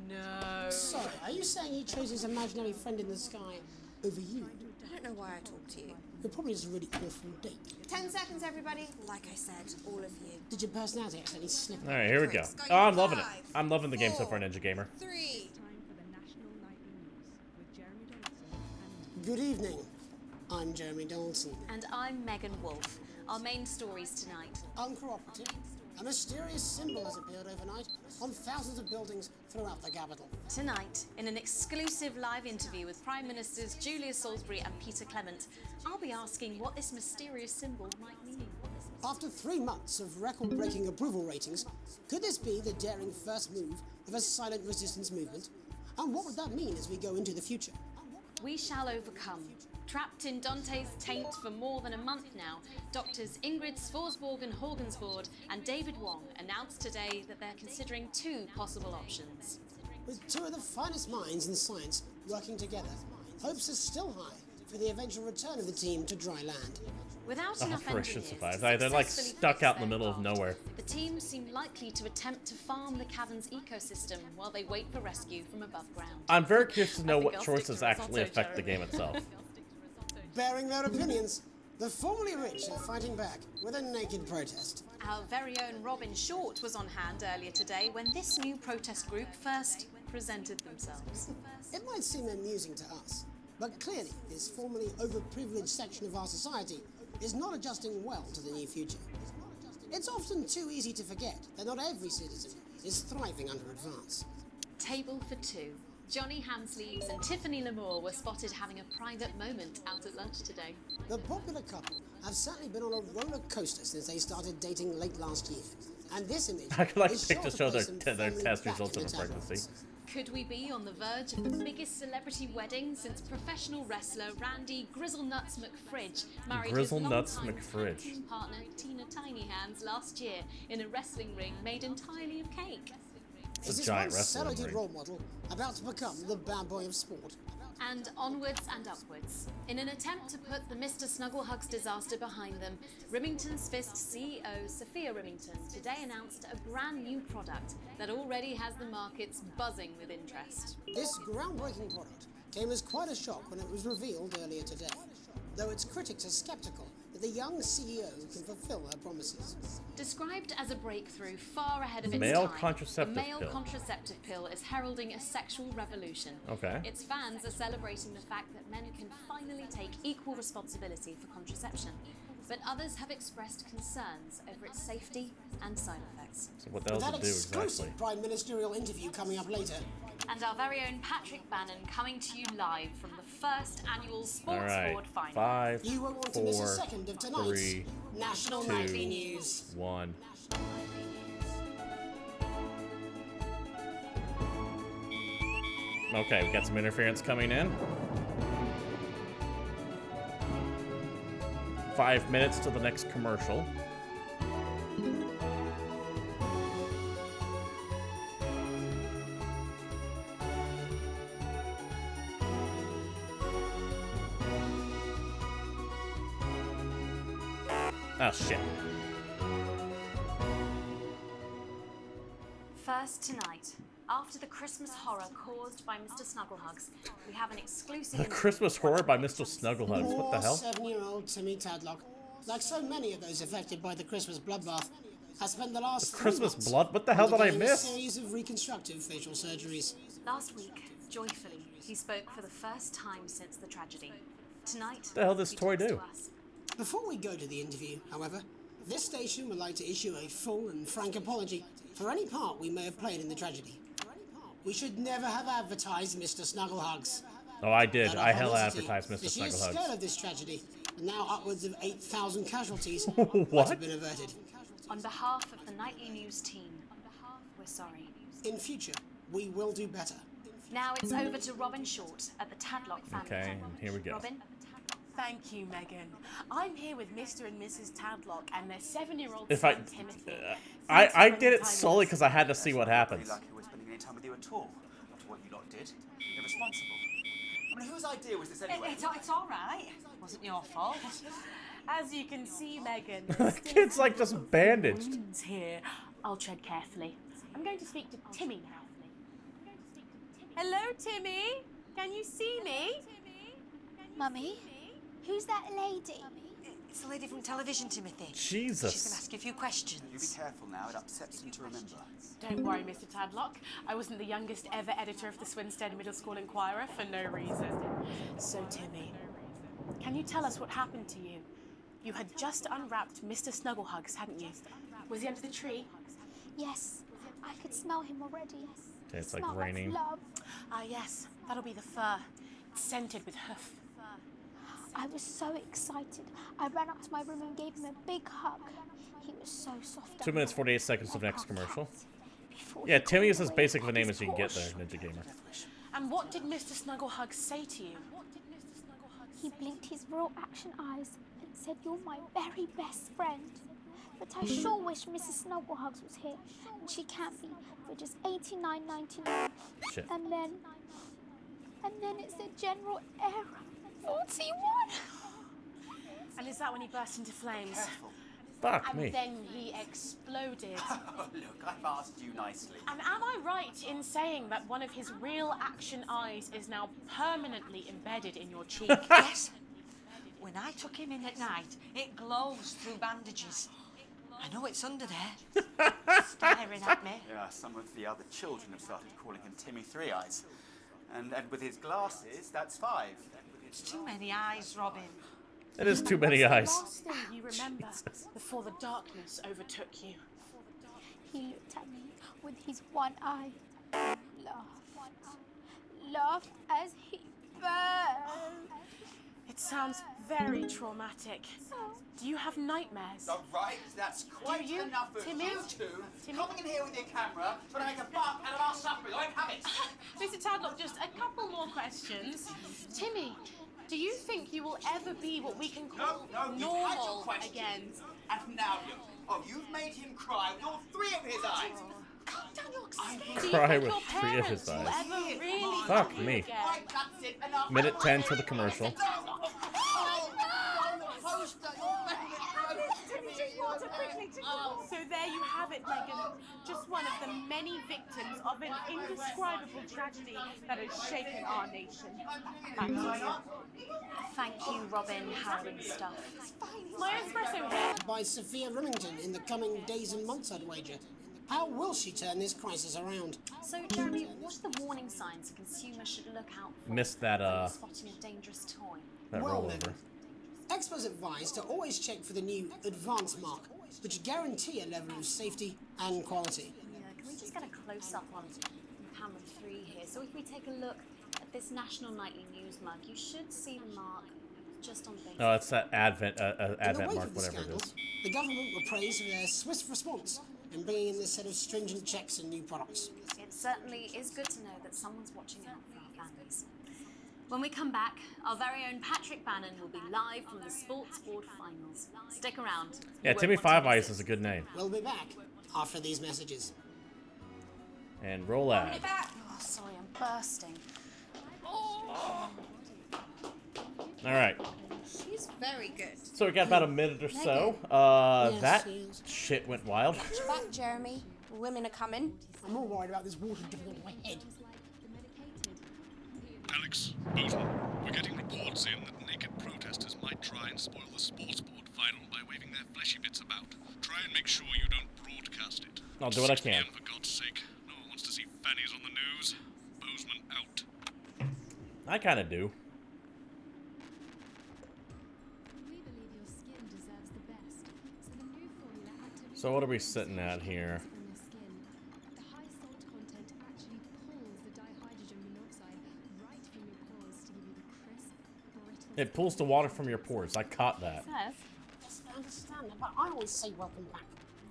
No. Sorry, are you saying he chose his imaginary friend in the sky over you? I don't know why I talk to you. You're probably just a really awful date. 10 seconds, everybody. Like I said, all of you. Did your personality accidentally slip? All right, here we go. Oh, I'm loving it. I'm loving the game so far, Ninja Gamer. 3. Good evening. I'm Jeremy Donaldson. And I'm Megan Wolfe. Our main stories tonight. Uncooperative. A mysterious symbol has appeared overnight on thousands of buildings throughout the capital. Tonight, in an exclusive live interview with Prime Ministers Julia Salisbury and Peter Clement, I'll be asking what this mysterious symbol might mean. After 3 months of record-breaking approval ratings, could this be the daring first move of a silent resistance movement? And what would that mean as we go into the future? We shall overcome. Trapped in Dante's taint for more than a month now, doctors Ingrid Svorsborg Horgensvoord and David Wong announced today that they're considering 2 possible options. With 2 of the finest minds in science working together, hopes are still high for the eventual return of the team to dry land. Without Oh, enough Frisch engineers survives. to They're like successfully stuck out in the fix middle their of craft, nowhere. the team seem likely to attempt to farm the cavern's ecosystem while they wait for rescue from above ground. I'm very curious to know think what I'll stick choices to actually risotto, affect the game itself. Bearing their opinions, the formerly rich are fighting back with a naked protest. Our very own Robin Short was on hand earlier today when this new protest group first presented themselves. It might seem amusing to us, but clearly this formerly overprivileged section of our society is not adjusting well to the new future. It's often too easy to forget that not every citizen is thriving under advance. Table for 2. Johnny Hansleeves and Tiffany Lamour were spotted having a private moment out at lunch today. The popular couple have certainly been on a roller coaster since they started dating late last year. And this image I could like is pick sure to to show place their them firmly test back results in of a the pregnancy. tabloids. Could we be on the verge of the biggest celebrity wedding since professional wrestler Randy Grizzlenuts McFridge married his Grizzlenuts longtime McFridge. team partner Tina Tiny Hands last year in a wrestling ring made entirely of cake? It's Is a this giant one wrestling celebrated ring. role model about to become the bad boy of sport? And onwards and upwards. In an attempt to put the Mr. Snugglehugs disaster behind them, Rimington's Fist CEO Sophia Rimington today announced a brand new product that already has the markets buzzing with interest. This groundbreaking product came as quite a shock when it was revealed earlier today, though its critics are skeptical that the young CEO can fulfill her promises. Described as a breakthrough far ahead of its Male time, contraceptive the male pill. contraceptive pill is heralding a sexual revolution. Okay. Its fans are celebrating the fact that men can finally take equal responsibility for contraception. But others have expressed concerns over its safety and side effects. So what the hell With does that it do exclusive exactly? prime ministerial interview coming up later. And our very own Patrick Bannon coming to you live from the first annual All Sports right. Board final. 5, You won't want to miss a 4, second of tonight's 3, National 2, Nightly News. 1. Okay, we got some interference coming in. 5 minutes to the next commercial. Oh shit. First tonight, after the Christmas horror caused by Mr. Snugglehugs, we have an exclusive The Christmas horror by Mr. Snugglehugs. What the Poor hell? 7-year-old Timmy Tadlock, like so many of those affected by the Christmas bloodbath, has spent the last The 3 Christmas months blood? What the hell did I undergoing a miss? series of reconstructive facial surgeries. Last week, joyfully, he spoke for the first time since the tragedy. Tonight, What the hell does he Toy talks do? to us. Before we go to the interview, however, this station would like to issue a full and frank apology for any part we may have played in the tragedy. We should never have advertised Mr. Snugglehugs. Oh, I did. But I our hell publicity, advertised Mr. the sheer scale Snugglehugs. of this tragedy, and now upwards of 8,000 casualties What? might have been averted. On behalf of the Nightly News team, we're sorry. In future, we will do better. Now it's over to Robin Short at the Tadlock family. Okay, here we go. Robin? Thank you, Megan. I'm here with Mr. and Mrs. Tadlock and their 7-year-old If son, Timothy. I did it solely because I had to see what happens. Like we're spending any time with you at all. what you lot did. Irresponsible. I mean, whose idea was this anyway? It's all right. Wasn't your fault. As you can see, Megan, The kid's like just bandaged. wounds here. I'll tread carefully. I'm going to speak to Timmy now. Hello, Timmy. Can you see me? Mummy, who's that lady? It's the lady from television, Timothy. Jesus. She's going to ask you a few questions. You be careful now, it upsets him to remember. Don't worry, Mr. Tadlock. I wasn't the youngest ever editor of the Swinstead Middle School Inquirer for no reason. So, Timmy, can you tell us what happened to you? You had just unwrapped Mr. Snugglehugs, hadn't you? Was he under the tree? Yes, I could smell him already. It's like Smell of raining. love. Ah, yes. That'll be the fur. It's scented with hoof. I was so excited. I ran up to my room and gave him a big hug. He was so soft. 2 minutes 48 seconds of next commercial. Before Yeah, he Timmy got is as away basic of a with name his as you can get there, Porsche. Ninja Gamer. And what did Mr. Snugglehugs say to you? He blinked his real action eyes and said, "You're my very best friend." But I sure wish Mrs. Snugglehugs was here, and she can't be for just $89.99. Shit. And then it's a general error. 41. And is that when he burst into flames? Fuck and me. then he exploded. Oh, look, I've asked you nicely. And am I right in saying that one of his real action eyes is now permanently embedded in your cheek? Yes. When I took him in at night, it glows through bandages. I know it's under there. Staring at me. Yeah, some of the other children have started calling him Timmy Three Eyes. And with his glasses, that's 5. It's too many eyes, Robin. It is too many eyes. Last thing you remember before the darkness overtook you. He looked at me with his one eye, laughed as he burned. It sounds very traumatic. Do you have nightmares? All right, that's quite Do you, enough of Timmy? you two coming in here with your camera trying to make a buck out of our suffering. I won't have it. Mr. Tadlock, just a couple more questions. Timmy, do you think you will ever be what we can call No, you've had your normal questions. again? And now you. Oh, you've made him cry with all 3 of his eyes. Calm down, you're Cry Do you think with your 3 of his parents will eyes. ever really Fuck love you me. again? Right, that's it. Enough. Minute 10 to the commercial. So there you have it, Megan. Just one of the many victims of an indescribable tragedy that has shaken our nation. Back to you. Thank you, Robin, Howling stuff. My espresso here. By Sophia Remington in the coming days and months, I'd wager. How will she turn this crisis around? So, Jeremy, what are the warning signs a consumer should look out for Missed that, when spotting a dangerous toy? that Well, rollover. Experts advise to always check for the new Advance mark, which guarantee a level of safety and quality. Yeah, can we just get a close-up on camera 3 here? So if we take a look at this National Nightly News mug, you should see the mark just on base. No, it's that Advent In the Advent wake mark, of the whatever it scandal, is. the government were praised for their swift response in bringing in this set of stringent checks and new products. It certainly is good to know that someone's watching out for our families. When we come back, our very own Patrick Bannon will be live from the Sports Board Finals. Stick around. Yeah, Timmy Five Eyes is a good name. We'll be back after these messages. And roll ad. Oh, sorry, I'm bursting. Alright. She's very good. So we got about a minute or so. Yes, That yes. shit went wild. Watch your back, Jeremy. Women are coming. I'm more worried about this water dripping onto my head. Alex, Bozeman, we're getting reports in that naked protesters might try and spoil the sports board final by waving their fleshy bits about. Try and make sure you don't broadcast it. I'll do what I 6 can. p.m. for God's sake. No one wants to see fannies on the news. Bozeman out. I kind of do. So what are we sitting at here? It pulls the water from your pores. I caught that. Yes, I understand that, but I always say welcome back.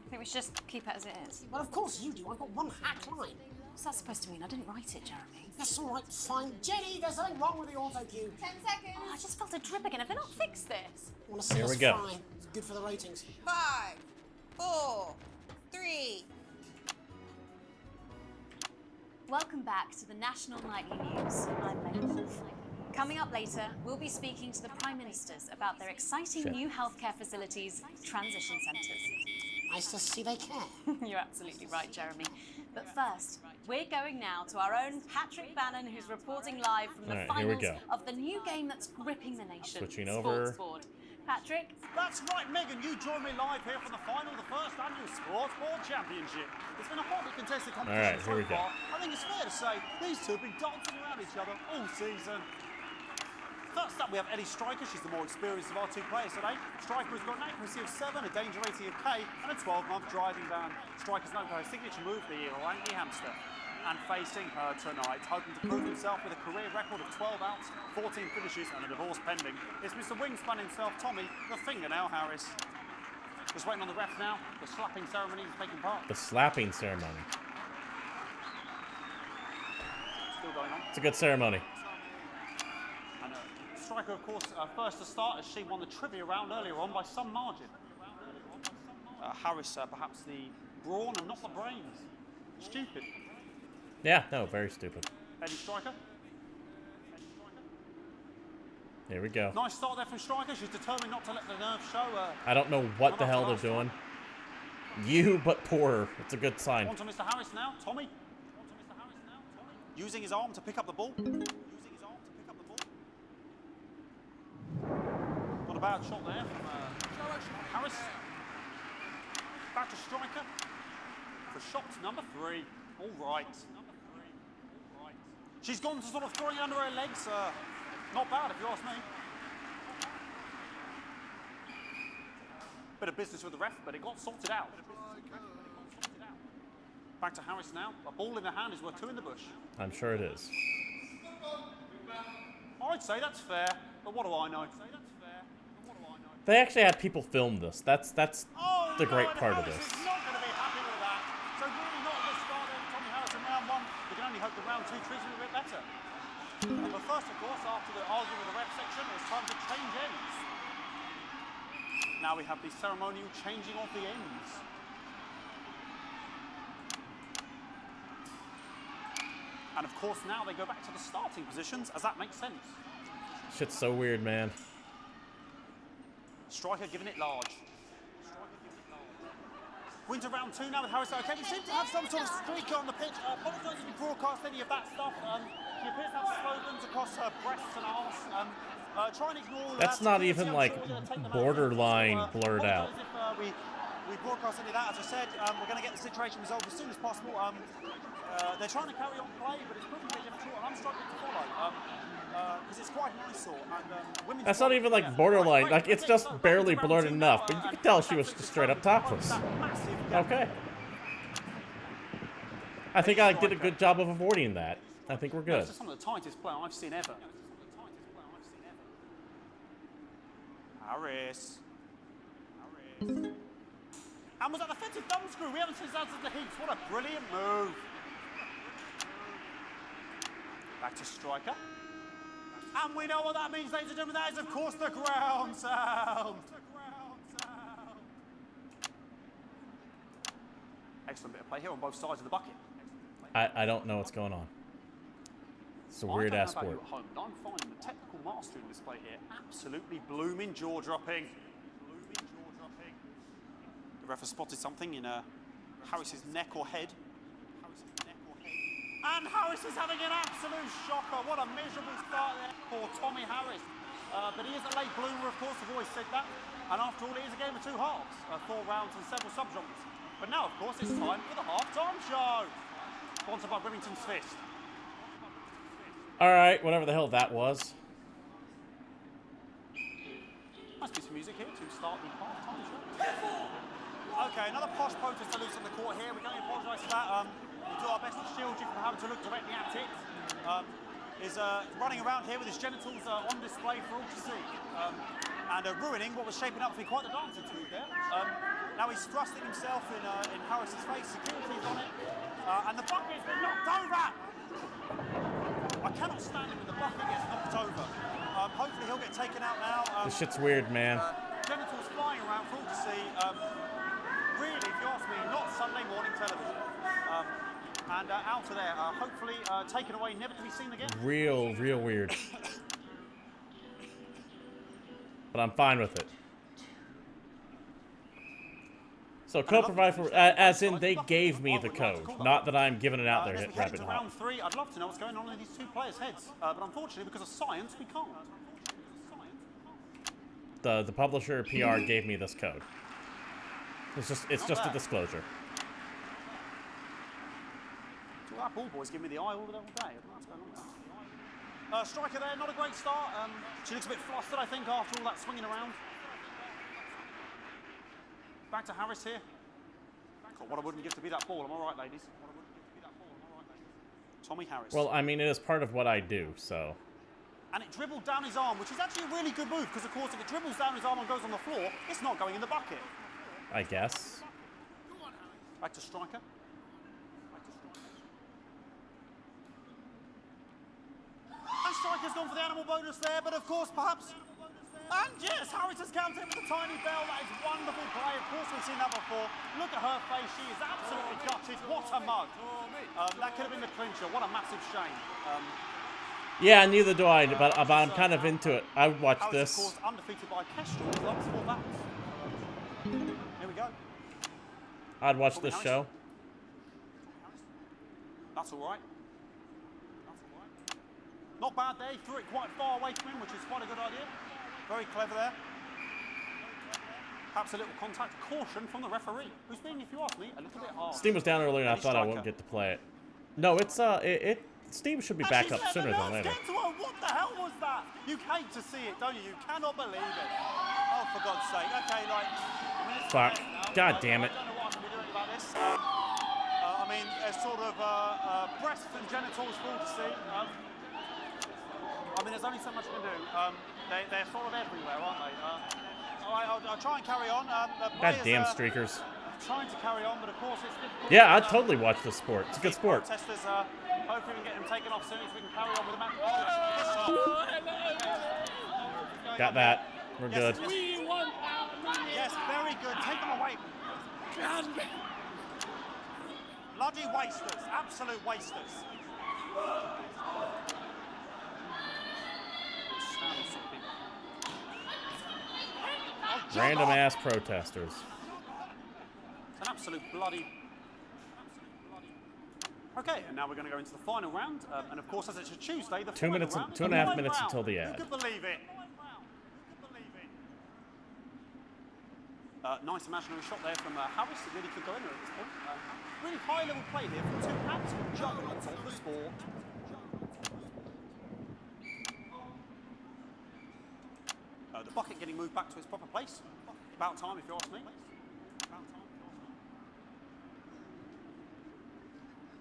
I think we should just keep it as it is. Well, of course you do. I've got one hack line. What's that supposed to mean? I didn't write it, Jeremy. That's all right, fine. Jenny, there's something wrong with the auto cue. 10 seconds. Oh, I just felt a drip again. Have they not fixed this? Want to see Here us we go. fry? It's good for the ratings. 5, 4, 3. Welcome back to the National Nightly News. I'm Megan Wolf. Coming up later, we'll be speaking to the Prime Ministers about their exciting new healthcare facilities, transition centres. Nice to see they care. You're absolutely right, Jeremy. But first, we're going now to our own Patrick Bannon, who's reporting live from the All right, here we finals go. of the new game that's gripping the nation. Switching over. Sports Board. Patrick? That's right, Megan. You join me live here from the final of the first annual Sports Board Championship. It's been a hotly contested competition All right, here we so go. far. I think it's fair to say these two have been dancing around each other all season. First up, we have Ellie Striker. She's the more experienced of our two players today. Striker has got an accuracy of 7, a danger rating of K, and a 12-month driving ban. Striker's known for her signature move, the Orangi hamster. And facing her tonight, hoping to prove himself with a career record of 12 outs, 14 finishes, and a divorce pending, is Mr. Wingspan himself, Tommy, the Fingernail Harris. Just waiting on the ref now. The slapping ceremony is taking part. The slapping ceremony. Still going on. It's a good ceremony. And Striker, of course, first to start as she won the trivia round earlier on by some margin. Harris, perhaps the brawn and not the brains. Stupid. Yeah, no, very stupid. Eddie Striker. Here we go. Nice start there from Striker. She's determined not to let the nerves show. I don't know what the hell they're doing. You, but poorer. It's a good sign. On to Mr. Harris now. Tommy. Using his arm to pick up the ball. Not a bad shot there from Harris. Back to Striker for shot number 3. All right. She's gone to sort of throwing it under her legs. Not bad, if you ask me. Bit of business with the ref, but it got sorted out. Back to Harris now. A ball in the hand is worth 2 in the bush. I'm sure it is. I'd say that's fair, but what do I know? They actually had people film this. That's the great part of this. Not going to be happy with that. So really not a good start there for Tommy Harris in round 1. We can only hope the round 2 treats him a bit better. But first, of course, after the argument with the ref section, it's time to change ends. Now we have the ceremonial changing of the ends. And of course, now they go back to the starting positions, as that makes sense. Shit's so weird, man. Striker giving it large. We're into round 2 now with Harris. Okay, we seem to have some sort of streak on the pitch. Apologise if you broadcast any of that stuff. She appears to have slogans across her breasts and arse. Try and ignore That's not even like borderline blurred out. If we broadcast any of that, as I said, we're going to get the situation resolved as soon as possible. They're trying to carry on play, but it's proving a bit difficult, and I'm struggling to follow. Because it's quite an eyesore. And That's not even like borderline. Like, it's just barely blurred enough. But you can tell she was just straight up topless. Okay. I think I did a good job of avoiding that. I think we're good. That's some of the tightest play I've seen ever. Harris. And was that offensive thumb screw? We haven't seen that since the Heats. What a brilliant move. Back to Striker. And we know what that means, ladies and gentlemen. That is, of course, the ground sound. Excellent bit of play here on both sides of the bucket. I don't know what's going on. It's a weird ass sport. At home, but I'm finding the technical mastery in this play here absolutely blooming jaw-dropping. The ref has spotted something in Harris's neck or head. And Harris is having an absolute shocker. What a miserable start there for Tommy Harris. But he is a late bloomer, of course. I've always said that. And after all, it is a game of 2 halves. 4 rounds and several subgenres. But now, of course, it's time for the half-time show. Sponsored by Remington's Fist. Alright, whatever the hell that was. Nice piece of music here to start the half-time show. Okay, another posh protest to loose on the court here. We can only apologise for that. We'll do our best to shield you from having to look directly at it. Is running around here with his genitals on display for all to see. And ruining what was shaping up to be quite the dancing to there. Now he's thrusting himself in Harris's face. Security's on it. And the bucket's been knocked over! I cannot stand it when the bucket gets knocked over. Hopefully he'll get taken out now. This shit's weird, man. Genitals flying around for all to see. Really, if you ask me, not Sunday morning television. And out of there, hopefully taken away, never to be seen again. Real weird. But I'm fine with it. So code provided for, as in they gave me the code, not that I'm giving it out there. As we head into round 3, I'd love to know what's going on in these two players' heads, but unfortunately, because of science, we can't. The publisher PR gave me this code. It's just a disclosure. So that ball boy's giving me the eye all day. I don't know what's going on there. Striker there, not a great start. She looks a bit flustered, I think, after all that swinging around. Back to Harris here. God, what I wouldn't give to be that ball. Am I right, ladies? Tommy Harris. Well, I mean, it is part of what I do, so. And it dribbled down his arm, which is actually a really good move, because, of course, if it dribbles down his arm and goes on the floor, it's not going in the bucket. I guess. Back to Striker. And Striker's gone for the animal bonus there, but, of course, perhaps... And yes, Harris has counted with a tiny bell. That is wonderful play. Of course, we've seen that before. Look at her face. She is absolutely gutted. What a mug. That could have been the clincher. What a massive shame. Yeah, neither do I, but I'm kind of into it. I would watch Harris, this. of course, undefeated by Kestrel. Last 4 battles. Here we go. I'd watch this show. That's all right. Not bad there. He threw it quite far away from him, which is quite a good idea. Very clever there. Perhaps a little contact. Caution from the referee, who's being, if you ask me, a little bit hard. Steam was down earlier and I thought I wouldn't get to play it. No, it's Steam should be back up sooner than later. What the hell was that? You hate to see it, don't you? You cannot believe it. Oh, for God's sake. Okay, like... Fuck. God damn it. I don't know what I'm going to be doing about this. I mean, there's sort of breasts and genitals for all to see. I mean, there's only so much you can do. They're sort of everywhere, aren't they? All right, I'll try and carry on. God damn streakers. Trying to carry on, but of course it's difficult. Yeah, I'd totally watch this sport. It's a good sport. Protesters, hopefully we can get them taken off soon so we can carry on with the match. Got that. We're good. We want our money. Yes, very good. Take them away. Bloody wasters. Absolute wasters. Random ass protesters. An absolute bloody... Okay, and now we're going to go into the final round. And of course, as it's a Tuesday, the 2 minutes, round, 2.5 minutes until the ad. You could believe it. Nice imaginary shot there from Harris. It really could go in there at this point. Really high-level play here from two absolute juggernauts of the sport. The bucket getting moved back to its proper place. About time, if you ask me.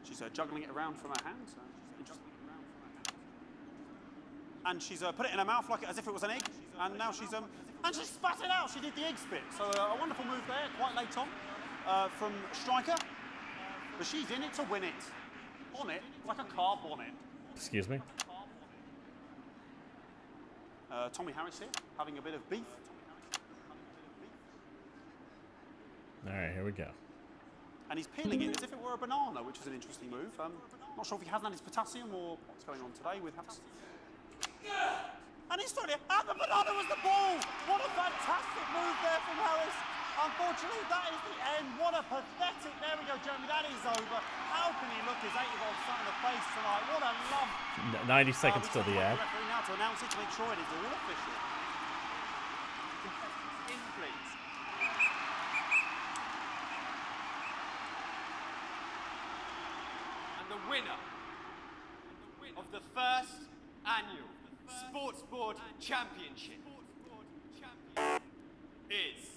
She's juggling it around from her hands. And she's put it in her mouth like as if it was an egg. And now she's and she spat it out. She did the egg spit. So a wonderful move there, quite late on, from Striker. But she's in it to win it. On it, like a car bonnet. Excuse me. Tommy Harris here, having a bit of beef. All right, here we go. And he's peeling it as if it were a banana, which is an interesting move. Not sure if he hasn't had his potassium or what's going on today with Harris. And he's throwing it, and the banana was the ball! What a fantastic move there from Harris. Unfortunately, that is the end. What a pathetic, there we go, Jeremy, that is over. How can he look his 8-year-old son in the face tonight? What a lump. 90 seconds till the ad. Referee now to announce it to make sure it is all official. In, please. And the winner of the first annual Sports Board Championship is...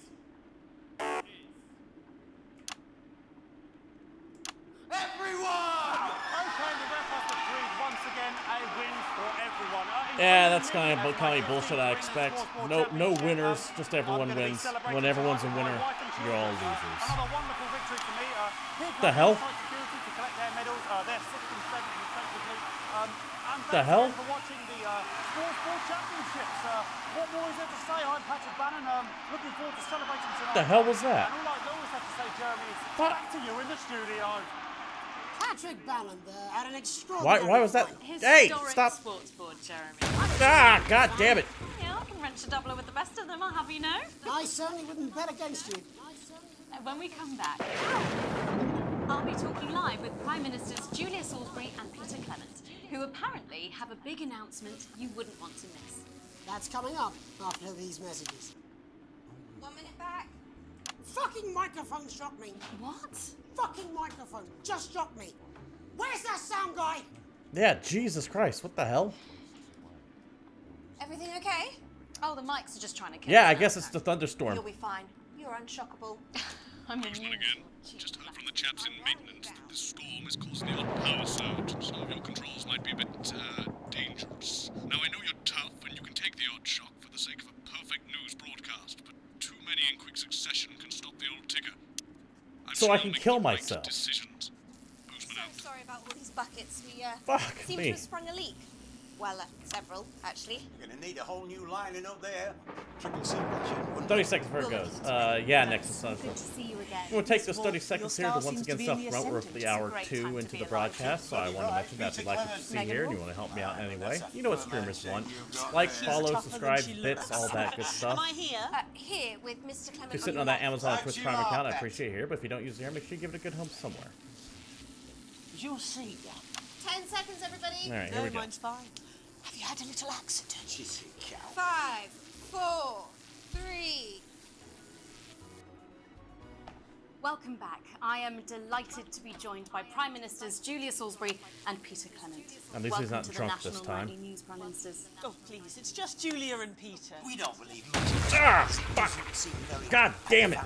everyone! Okay, the ref has decreed once again a win for everyone. Yeah, that's kind of bullshit I expect. No winners, just everyone wins. When everyone's a winner, you're all losers. Another wonderful victory for me. The hell? Security to collect their medals. They're 6th and 7th respectively. And the hell? for watching the Sports Board Championships. What more is there to say? I'm Patrick Bannon. Looking forward to celebrating tonight. The hell was that? And all I always have to say, Jeremy, is back to you in the studio. Patrick Ballander had an extraordinary Why was that? fight. Hey, Historic stop! sports board, Jeremy. Ah, god damn it! Yeah, I can wrench a doubler with the best of them, I'll have you know. I certainly wouldn't bet against you. When we come back, I'll be talking live with Prime Ministers Julia Salisbury and Peter Clement, who apparently have a big announcement you wouldn't want to miss. That's coming up after these messages. 1 minute back. Fucking microphone struck me. What? Fucking microphone just struck me. Where's that sound guy? Yeah, Jesus Christ, what the hell? Everything okay? Oh, the mics are just trying to kill Yeah, us I now. guess it's the thunderstorm. You'll be fine. You're unshockable. Postman again. Just heard from the chaps in maintenance that this storm is causing the odd power surge. Some of your controls might be a bit, dangerous. Now, I know you're tough and you can take the odd shock for the sake of a perfect news broadcast, but too many in quick succession can stop the old ticker. So I can kill myself. Decisions. So sorry about all these buckets. We Fuck seem me. to have sprung a leak. Well, several, actually. You're gonna need a whole new lining up there. Triple C watching. 30 seconds before it goes. Yeah, next is Sunshine. Good to see you again. We'll take this 30 seconds here to once again self-promote. We're for the hour 2 into the broadcast, so I want to mention that if you like what you see here and you want to help me out in any way, you know what streamers want. Like, follow, subscribe, bits, all that good stuff. Am I here? Here with Mr. Clement. If you're sitting on that Amazon Twitch Prime account, I appreciate it here, but if you don't use it here, make sure you give it a good home somewhere. You'll see. 10 seconds, everybody. All right, here we go. Mine's fine. Have you had a little accident? She's a cow. 5, 4, 3. Welcome back. I am delighted to be joined by Prime Ministers Julia Salisbury and Peter Clement. At least he's not drunk this time. National News Prime Ministers. Oh, please, it's just Julia and Peter. We don't believe much. Ah, fuck! God damn it!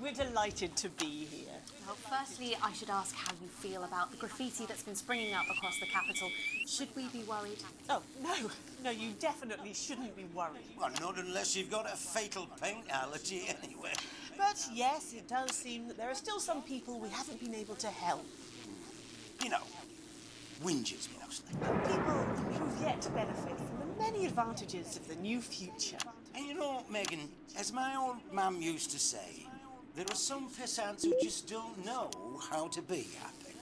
We're delighted to be here. Well, firstly, I should ask how you feel about the graffiti that's been springing up across the capital. Should we be worried? Oh, no, you definitely shouldn't be worried. Well, not unless you've got a fatal paint allergy anyway. But yes, it does seem that there are still some people we haven't been able to help. You know, whingers mostly. People who've yet to benefit from the many advantages of the new future. And you know, Megan, as my old mum used to say, there are some pissants who just don't know how to be happy.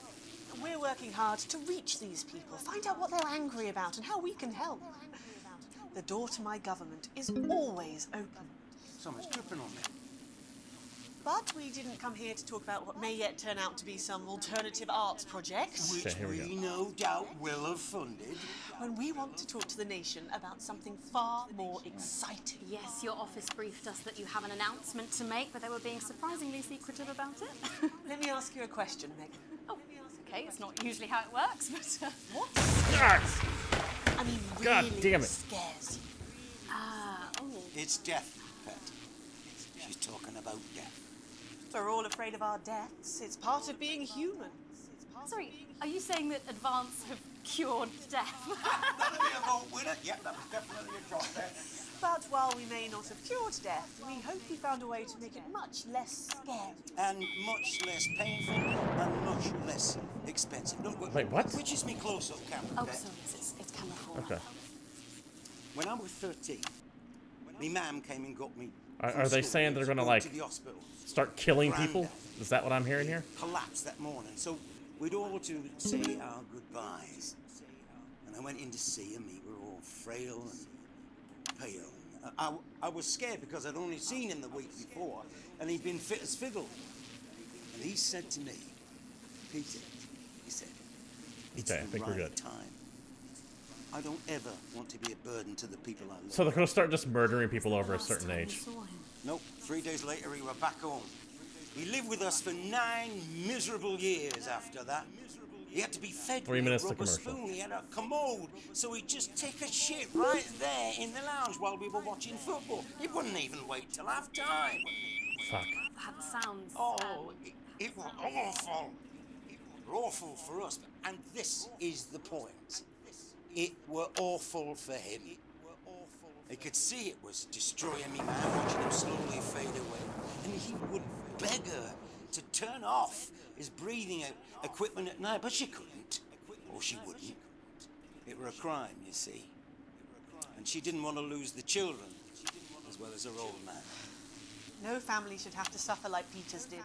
We're working hard to reach these people, find out what they're angry about and how we can help. The door to my government is always open. Someone's tripping on me. But we didn't come here to talk about what may yet turn out to be some alternative arts project. Which we no doubt will have funded. When we want to talk to the nation about something far more exciting. Yes, your office briefed us that you have an announcement to make, but they were being surprisingly secretive about it. Let me ask you a question, Megan. Oh, okay, it's not usually how it works, but... What? I mean, really God damn it. scares you? It's death, Pet. She's talking about death. We're all afraid of our deaths. It's part of being human. Sorry, are you saying that Advance have cured death? That'll be a vote winner. Yep, that was definitely a drop there. But while we may not have cured death, we hope we found a way to make it much less scary. And much less painful and much less expensive. Look, Wait, what? Which is me close up camera? Oh, Pet? sorry, it's camera 4. Okay. When I was 13, me mum came and got me. Are they saying they're gonna, like, to the hospital? start killing people? Is that what I'm hearing here? Collapsed that morning, so we'd all to say our goodbyes. And I went in to see him. We were all frail and pale. I was scared because I'd only seen him the week before, and he'd been fit as fiddle. And he said to me, Peter, he said, it's Okay, I the think we're right good. time. I don't ever want to be a burden to the people I love. So they're gonna start just murdering people over a certain age. Nope. 3 days later, he were back home. He lived with us for 9 miserable years after that. He had to be fed 3 with minutes a to rubber commercial. spoon. He had a commode, so he'd just take a shit right there in the lounge while we were watching football. He wouldn't even wait till half time. Fuck. That sounds... Oh, it was awful. It was awful for us. And this is the point. It were awful for him. He could see it was destroying me, man, watching him slowly fade away. And he would beg her to turn off his breathing equipment at night, but she couldn't. Or she wouldn't. It were a crime, you see. And she didn't want to lose the children, as well as her old man. No family should have to suffer like Peter's did.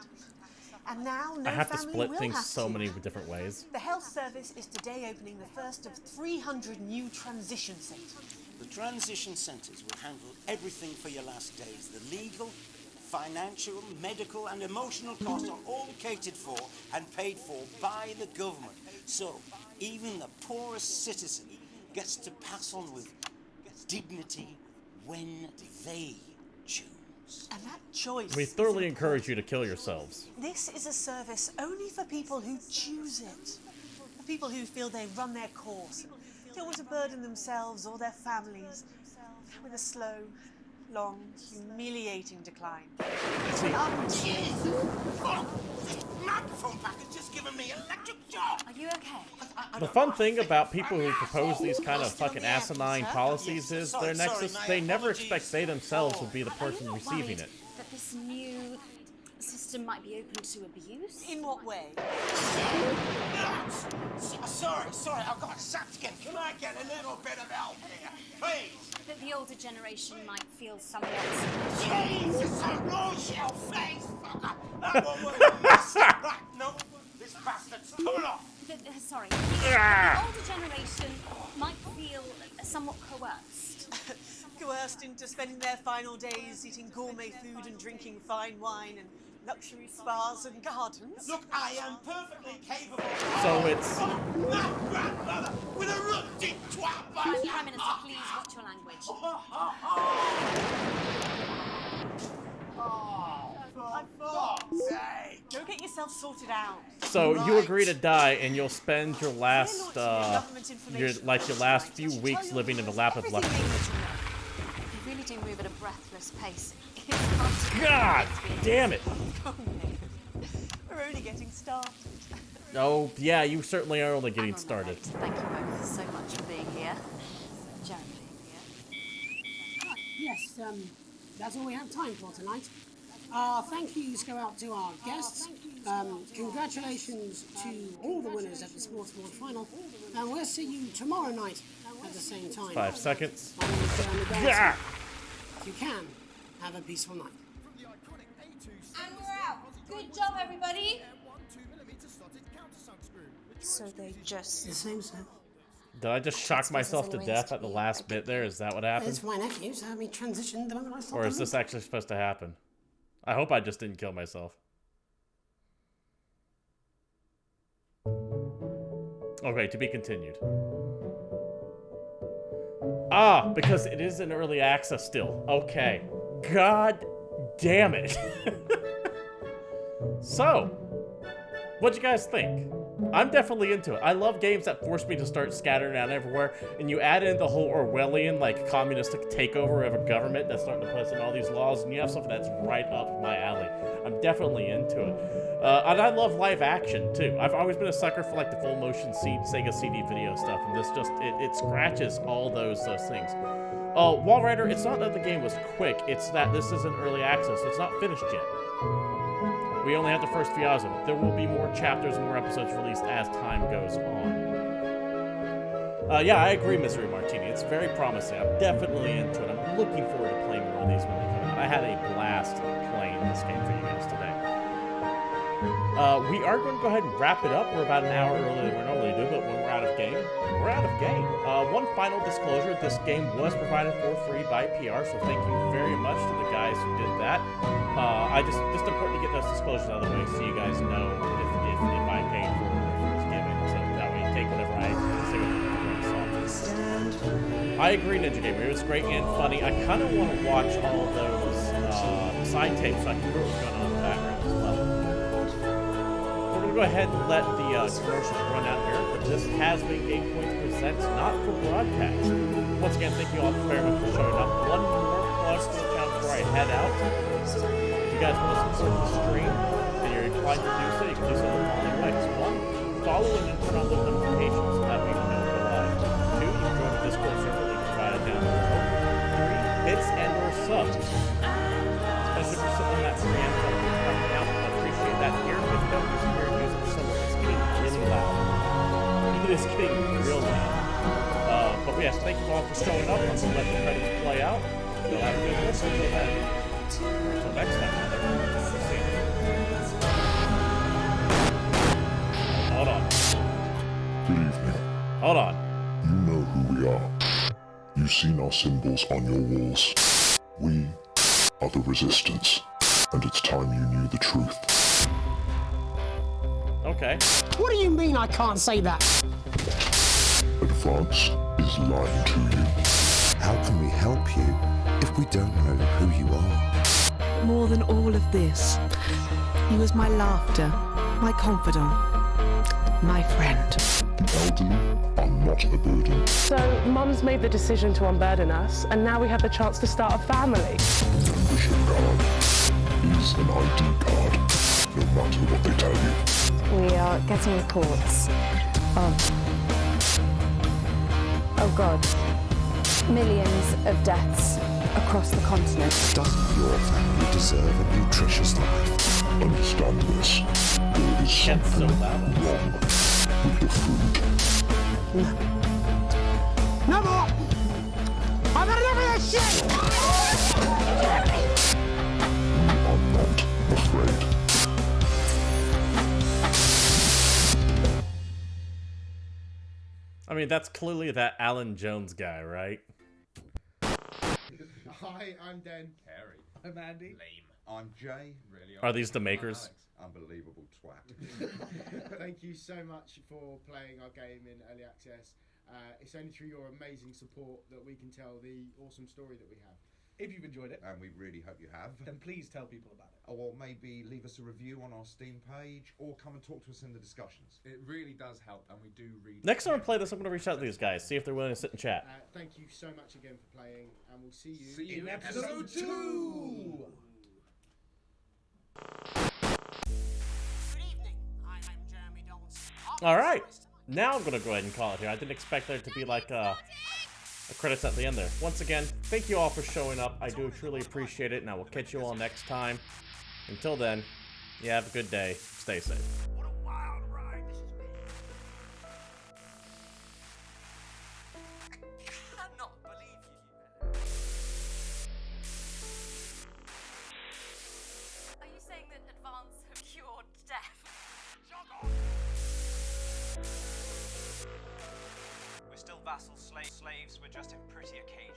And now no I have to family split will things have so to. many different ways. The health service is today opening the first of 300 new transition centres. The transition centres will handle everything for your last days. The legal, financial, medical and emotional costs are all catered for and paid for by the government. So even the poorest citizen gets to pass on with dignity when they choose. And that choice. We thoroughly encourage you to kill yourselves. This is a service only for people who choose it. For people who feel they run their course, don't want to burden themselves or their families with a slow, long, humiliating decline. Microphone pack has just given me electric shock. Are you okay? The fun thing about people who propose these kind of fucking asinine policies is their nexus, they never expect they themselves will be the person receiving it. That this new system might be open to abuse? In what way? Sorry, I've got sapped again. Can I get a little bit of help here, please? That the older generation might feel somewhat... Jesus, a royal face, fucker! That one was right, no, this bastard's coming off! Sorry. The older generation might feel somewhat coerced. Coerced into spending their final days eating gourmet food and drinking fine wine and luxury spas and gardens. Look, I am perfectly capable. So it's... My grandmother with a rusty twat. Prime Minister, please watch your language. Go get yourself sorted out. So you agree to die, and you'll spend your last, your last few weeks living in the lap of luxury. They really do move at a breathless pace. God damn it! We're only getting started. Oh yeah, you certainly are only getting started. Thank you both so much for being here. Jeremy. Yes, that's all we have time for tonight. Thank yous go out to our guests. Congratulations to all the winners at the Sports Board Final. And we'll see you tomorrow night at the same time. 5 seconds. My name is Jeremy Darcy. Yeah. If you can, have a peaceful night. And we're out. Good job, everybody. So they just... The same, sir. Did I just shock myself to death at the last bit there? Is that what happened? It's my nephew, so we transitioned the moment I saw Or is this actually supposed to happen? I hope I just didn't kill myself. Okay, to be continued. Ah, because it is in early access still. Okay. God damn it. So, what'd you guys think? I'm definitely into it. I love games that force me to start scattering out everywhere, and you add in the whole Orwellian, like, communistic takeover of a government that's starting to put us in all these laws, and you have something that's right up my alley. I'm definitely into it. And I love live action, too. I've always been a sucker for, like, the full motion Sega CD video stuff, and this just, it scratches all those things. Wall Rider, it's not that the game was quick, it's that this is in early access. It's not finished yet. We only have the first few hours of it. There will be more chapters, more episodes released as time goes on. Yeah, I agree, Misery Martini. It's very promising. I'm definitely into it. I'm looking forward to playing more of these when they come out. I had a blast playing this game for you guys today. We are going to go ahead and wrap it up. We're about an hour earlier than we normally do, but when we're out of game, we're out of game. One final disclosure, this game was provided for free by PR, so thank you very much to the guys who did that. Just important to get those disclosures out of the way so you guys know if I paid for it or if it was given, so that way you take whatever I say with the I agree, Ninja Gamer. It was great and funny. I kind of want to watch all those side tapes so I can hear what's going on in the background as well. We're going to go ahead and let the commercials run out here, but this has been GamePoints Presents, not for broadcast. Once again, thank you all very much for showing up. One more plug for the channel before I head out. If you guys want to support the stream and you're inclined to do so, you can do so in the following ways. 1, follow and turn on those notifications so that way you know we're live. 2, you can join the Discord server, you can try it down below. 3, bits and or subs. Especially if you're sitting on that preamp that you're coming out, I appreciate that. Here, if you don't use your music so it's getting really loud. It is getting real loud. But yes, thank you all for showing up. I'm going to let the credits play out. You'll have a good listen until then. Until next time, mother. See you. Hold on. Good evening. Hold on. You know who we are. You've seen our symbols on your walls. We are the Resistance, and it's time you knew the truth. Okay. What do you mean I can't say that? Advance is lying to you. How can we help you if we don't know who you are? More than all of this, he was my laughter, my confidant, my friend. The elderly are not a burden. So, Mum's made the decision to unburden us, and now we have the chance to start a family. The membership card is an ID card, no matter what they tell you. We are getting reports of, oh God, millions of deaths across the continent. Doesn't your family deserve a nutritious life? Understand this. There is something wrong with the food. No more! I've had enough of this shit! We are not afraid. I mean, that's clearly that Alan Jones guy, right? Hi, I'm Den. Carey. I'm Andy. Lame. I'm Jay. Really Are these the makers? Unbelievable twat. Thank you so much for playing our game in early access. It's only through your amazing support that we can tell the awesome story that we have. If you've enjoyed it, And we really hope you have. then please tell people about it. Or maybe leave us a review on our Steam page, or come and talk to us in the discussions. It really does help, and we do read. Next time I play this, I'm going to reach out to these guys, see if they're willing to sit and chat. Thank you so much again for playing, and we'll see you, See you in in episode 2! Alright, now I'm going to go ahead and call it here. I didn't expect there to be like a credits at the end there. Once again, thank you all for showing up. I do truly appreciate it, and I will catch you all next time. Until then, you have a good day. Stay safe. Are you saying that Advance have cured death? We're still vassal slaves, we're just in prettier cages.